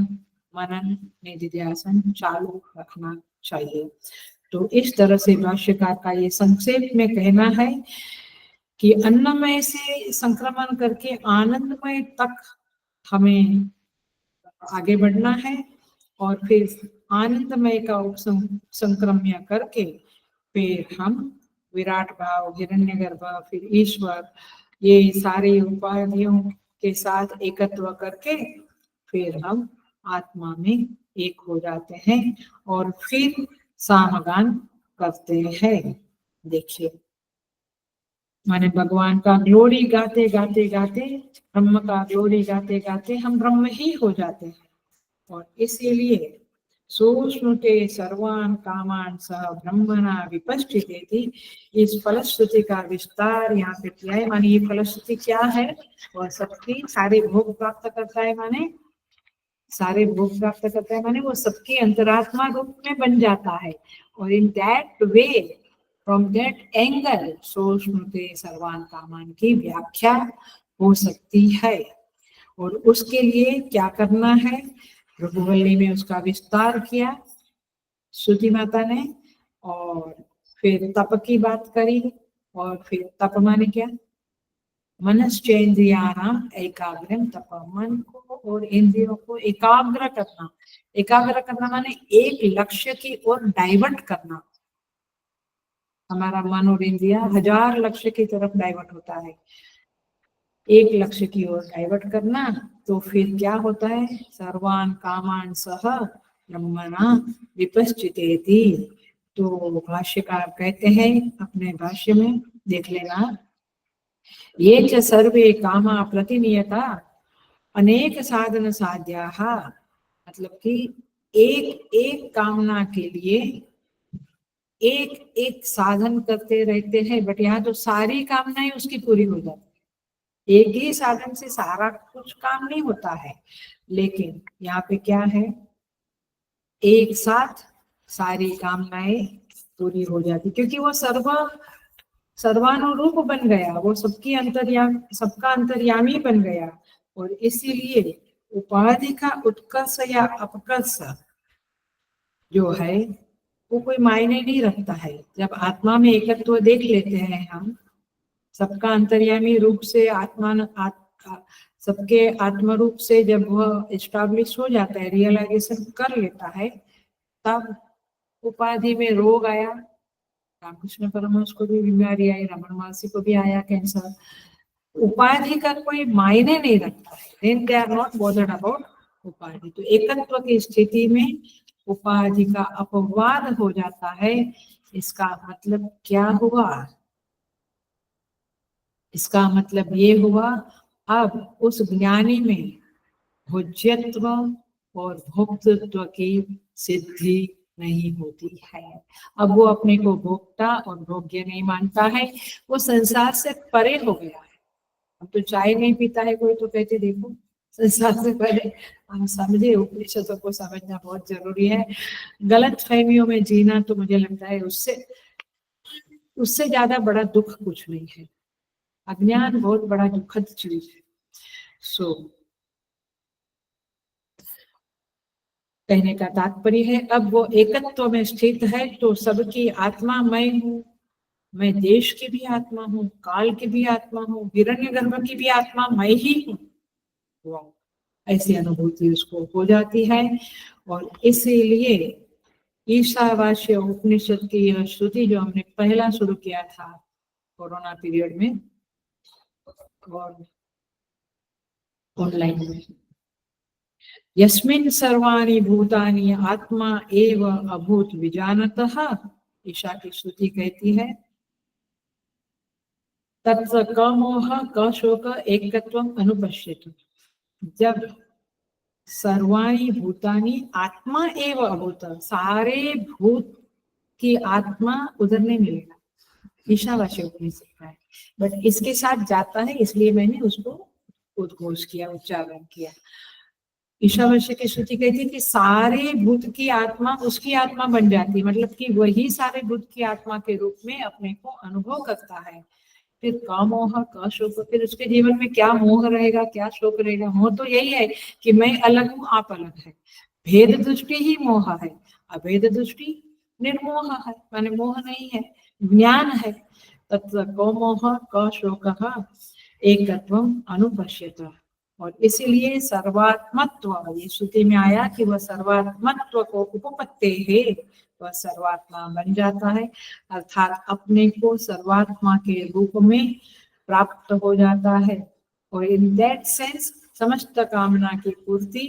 A: मनन, निधिध्यासन चालू रखना चाहिए। तो इस तरह से भाष्यकार का ये संक्षेप में कहना है कि अन्नमय से संक्रमण करके आनंदमय तक हमें आगे बढ़ना है, और फिर आनंदमय का संक्रम्य करके फिर हम विराट भाव, हिरण्यगर्भ, फिर ईश्वर, ये सारे उपाधियों के साथ एकत्व करके फिर हम आत्मा में एक हो जाते हैं, और फिर सामगान करते हैं। देखिए, माने भगवान का ग्लोरी गाते गाते गाते, ब्रह्म का ग्लोरी गाते गाते हम ब्रह्म ही हो जाते हैं। और इसीलिए सोश्नुते सर्वान कामान सह ब्रह्मणा विपश्चितेति, इस फलश्रुति का विस्तार यहाँ पे किया है। माने ये फलश्रुति क्या है? और सबकी सारे भोग प्राप्त करता है, माने सारे भोग प्राप्त करता है, माने वो सबके अंतरात्मा रूप में बन जाता है। और in that way, from that angle, सोश्नुते सर्वान कामान की व्याख्या हो सकती है। और उसके लिए क्या करना है? रघुवल्ली में उसका विस्तार किया श्रुति माता ने, और फिर तप की बात करी, और फिर तप माने क्या? मनश्चेन्द्रियाणाम एकाग्रम तप, मन को और इंद्रियों को एकाग्र करना। एकाग्र करना माने एक लक्ष्य की ओर डाइवर्ट करना। हमारा मन और इंद्रिया हजार लक्ष्य की तरफ डाइवर्ट होता है, एक लक्ष्य की ओर डाइवर्ट करना। तो फिर क्या होता है? सर्वान कामान सह ब्रह्मणा विपश्चितेति, तो भाष्यकार कहते हैं अपने भाष्य में, देख लेना, ये च सर्वे कामा प्रतिनियता अनेक साधन साध्याः, मतलब कि एक एक कामना के लिए एक एक साधन करते रहते हैं, बट यहाँ तो सारी कामनाएं उसकी पूरी हो जाती है। एक ही साधन से सारा कुछ काम नहीं होता है, लेकिन यहाँ पे क्या है, एक साथ सारी कामनाएं पूरी हो जाती, क्योंकि वो सर्वानुरूप बन गया, वो सबका अंतर्यामी बन गया। और इसीलिए उपाधि का उत्कर्ष या अपकर्ष जो है वो कोई मायने नहीं रखता है। जब आत्मा में एकत्व देख लेते हैं हम, सबका अंतर्यामी रूप से सबके आत्म रूप से जब वह एस्टैब्लिश हो जाता है, रियलाइजेशन कर लेता है, तब उपाधि में रोग आया, रामकृष्ण परमहंस को भी बीमारी आई, रमन महर्षि को भी आया कैंसर। उपाधि का कोई मायने नहीं रखता है, then they are not bothered about उपाधि। तो एकत्व की स्थिति में उपाधि का अपवाद हो जाता है। इसका मतलब क्या हुआ? इसका मतलब ये हुआ, अब उस ज्ञानी में भोज्यत्व और भोक्तृत्व की सिद्धि नहीं होती है। अब वो अपने को भोक्ता और भोग्य नहीं मानता है, वो संसार से परे हो गया है। अब तो चाय नहीं पीता है कोई तो कहते देखो संसार से परे। हम समझे, उपनिषदों को समझना बहुत जरूरी है। गलत फहमियों में जीना तो मुझे लगता है उससे ज्यादा बड़ा दुख कुछ नहीं है। अज्ञान बहुत बड़ा दुखद चीज है। सो कहने का तात्पर्य है, अब वो एकत्व में स्थित है तो सबकी आत्मा मैं हूँ, मैं देश की भी आत्मा हूँ, काल की भी आत्मा हूँ, हिरण्यगर्भ की भी आत्मा मैं ही हूँ। ऐसी अनुभूति उसको हो जाती है। और इसीलिए ईशावास्य उपनिषद की यह श्रुति जो हमने पहला शुरू किया था कोरोना पीरियड में और ऑनलाइन में, यस्मिन् सर्वाणि भूतानि आत्मा एव अभूत विजानतः, ईशा की श्रुति कहती है, तत्र क मोह क शोक एकत्वम अनुपश्यतु। जब सर्वाणि भूतानि आत्मा एव अभूत, सारे भूत की आत्मा उधर नहीं मिलेगा, ईशावास्य उपनिषद है, बट इसके साथ जाता है इसलिए मैंने उसको उद्घोष किया, उच्चारण किया। ईशावास्य की श्रुति कहती है कि सारे भूत की आत्मा उसकी आत्मा बन जाती है, मतलब कि वही सारे भूत की आत्मा के रूप में अपने को अनुभव करता है। फिर का मोह का शोक, फिर उसके जीवन में क्या मोह रहेगा, क्या शोक रहेगा? मोह तो यही है कि मैं अलग हूँ, आप अलग है। भेद दृष्टि ही मोह है, अभेद दृष्टि निर्मोह है, माने मोह नहीं है, ज्ञान है। तत्र को मोह का शोक एकत्वम अनुपश्यत। और इसीलिए सर्वात्मत्व, ये श्रुति में आया कि वह सर्वात्मत्व को उपपत्ते है, वह सर्वात्मा बन जाता है, अर्थात अपने को सर्वात्मा के रूप में प्राप्त हो जाता है। और इन दैट सेंस समस्त कामना की पूर्ति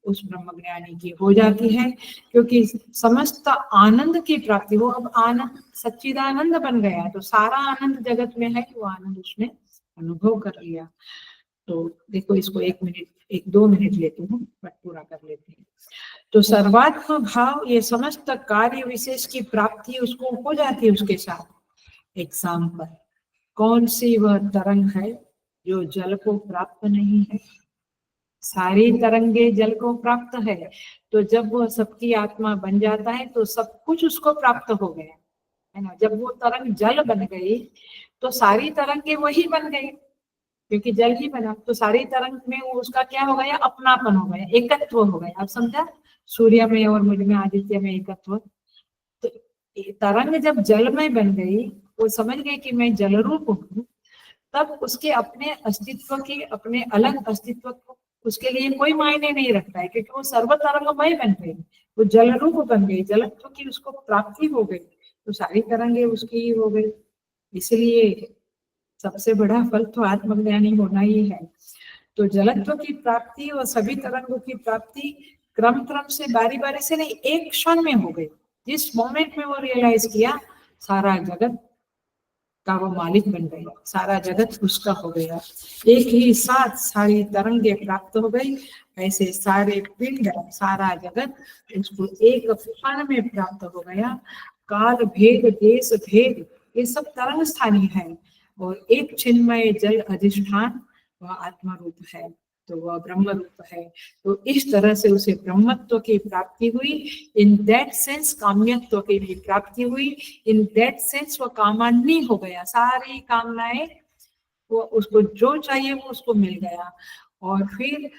A: उस ब्रह्मज्ञानी की हो जाती है, क्योंकि समस्त आनंद की प्राप्ति, वो अब आनंद सच्चिदानंद बन गया, तो सारा आनंद जगत में है, वो आनंद उसने अनुभव कर लिया। तो देखो इसको 1-2 मिनट लेती हूँ, बट पूरा कर लेते हैं। तो सर्वात्म भाव, ये समस्त कार्य विशेष की प्राप्ति उसको हो जाती है उसके साथ। एग्जाम्पल, कौन सी वह तरंग है जो जल को प्राप्त नहीं है? सारी तरंगे जल को प्राप्त है। तो जब वह सबकी आत्मा बन जाता है तो सब कुछ उसको प्राप्त हो गया है ना। जब वो तरंग जल बन गई तो सारी तरंगे वही बन गई, क्योंकि जल ही बना, तो सारी तरंग में वो उसका क्या हो गया? अपनापन हो गया, एकत्व हो गया। आप समझा? सूर्य में और मुझ में, आदित्य में एकत्व। तो तरंग जब जल में बन गई, वो समझ गई कि मैं जल रूप हूँ, तब उसके अपने अस्तित्व की, अपने अलग अस्तित्व को उसके लिए कोई मायने नहीं रखता है, क्योंकि वो सर्व तरंगमय बन गई, वो जल रूप बन गई, जलत्व की उसको प्राप्ति हो गई, तो सारी तरंगे उसकी ही हो गई। इसलिए सबसे बड़ा फल तो आत्मज्ञानी होना ही है। तो जलत्व की प्राप्ति और सभी तरंगों की प्राप्ति क्रम क्रम से, बारी बारी से नहीं, एक क्षण में हो गई। जिस मोमेंट में वो रियलाइज किया, सारा जगत का वो मालिक बन गया, सारा जगत उसका हो गया। एक ही साथ सारी तरंगे प्राप्त हो गई, ऐसे सारे पिंड, सारा जगत उसको एक क्षण में प्राप्त हो गया। काल भेद, देश भेद, ये सब तरंग स्थानीय है, और एक चिन्मय जल अधिष्ठान वह आत्मा रूप है, तो वह ब्रह्म रूप है। तो इस तरह से उसे ब्रह्मत्व की प्राप्ति हुई। इन दैट सेंस काम्यत्व की भी प्राप्ति हुई। इन दैट सेंस वो कामान्नी हो गया, सारी कामनाएं वो उसको जो चाहिए वो उसको मिल गया। और फिर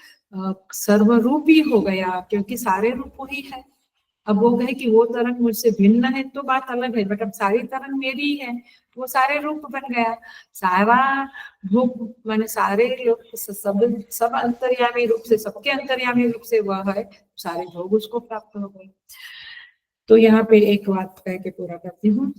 A: सर्वरूपी हो गया, क्योंकि सारे रूप ही है। अब वो कहे कि वो तरंग मुझसे भिन्न है तो बात अलग है, बट अब सारी तरंग मेरी है, वो सारे रूप बन गया। सारा रूप माने सारे लोग, सब अंतर्यामी रूप से, सबके अंतर्यामी रूप से वह है, सारे भोग उसको प्राप्त हो गए। तो यहाँ पे एक बात कह के पूरा करती हूँ,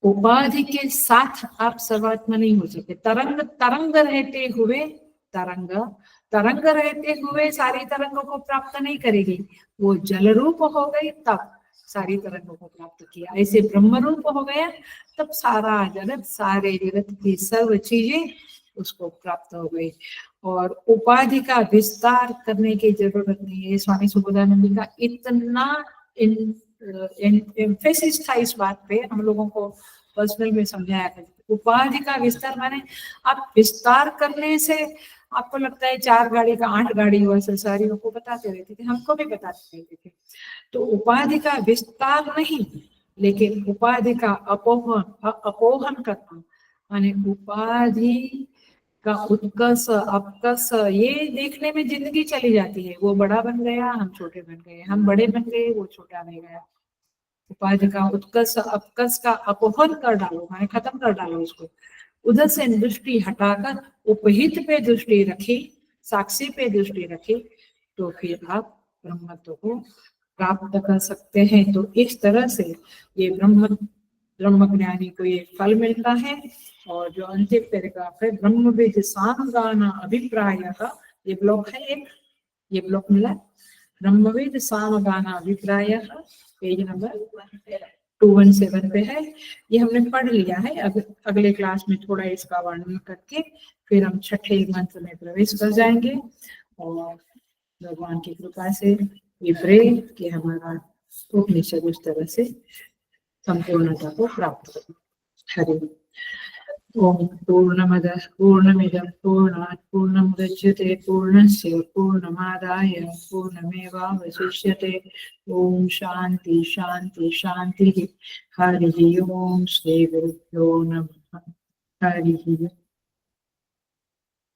A: उपाधि के साथ आप सर्वात्मा नहीं हो सकते। तरंग तरंग रहते हुए, तरंग रहते हुए सारी तरंगों को प्राप्त नहीं करेगी, वो जल रूप हो गई तब सारी तरंगों को प्राप्त किया। ऐसे ब्रह्म रूप हो गया तब सारा जगत, सारे जगत की सर्व चीजें उसको प्राप्त हो गई। और उपाधि का विस्तार करने की जरूरत नहीं है। स्वामी सुबोधानंद का इतना एम्फेसिस था इस बात पे, हम लोगों को पर्सनल में समझाया था। उपाधि का विस्तार माने आप विस्तार करने से आपको लगता है 4 गाड़ी का 8 गाड़ी हुआ, संसारियों को बताते रहते थे, हमको भी बताते रहते थे। तो उपाधि का विस्तार नहीं, लेकिन उपाधि का अपोहन करना, माने उपाधि का उत्कर्ष अपकर्ष ये देखने में जिंदगी चली जाती है। वो बड़ा बन गया, हम छोटे बन गए, हम बड़े बन गए, वो छोटा रह गया। उपाधि का उत्कर्ष अपकर्ष का अपहरण कर डालो, माने खत्म कर डालो उसको। उधर से दृष्टि हटाकर उपहित पे दृष्टि रखी, साक्षी पे दृष्टि रखी, तो फिर आप ब्रह्मत्व को प्राप्त कर सकते हैं। तो इस तरह से ये ब्रह्म ज्ञानी को ये फल मिलता है। और जो अंतिम पैराग्राफ है, ब्रह्मविद सामगान अभिप्राय का, ये ब्लॉक है एक, ये ब्लॉक मिला, ब्रह्मविद सामगान अभिप्राय, पेज नंबर 217 पे है। ये हमने पढ़ लिया है। अगले क्लास में थोड़ा इसका वर्णन करके फिर हम छठे मंत्र में प्रवेश कर जाएंगे। और भगवान की कृपा से ये प्रे कि हमारा उपनिषद उस तरह से संपूर्णता को प्राप्त करें। हरि ओम। पूर्णमदः पूर्णमिदं पूर्णात् पूर्णमुदच्यते पूर्णस्य पूर्णमादाय पूर्णमेवावशिष्यते। ओम शांति शांति शांति। हरि ओम। श्री गुरुभ्यो नमः। हरि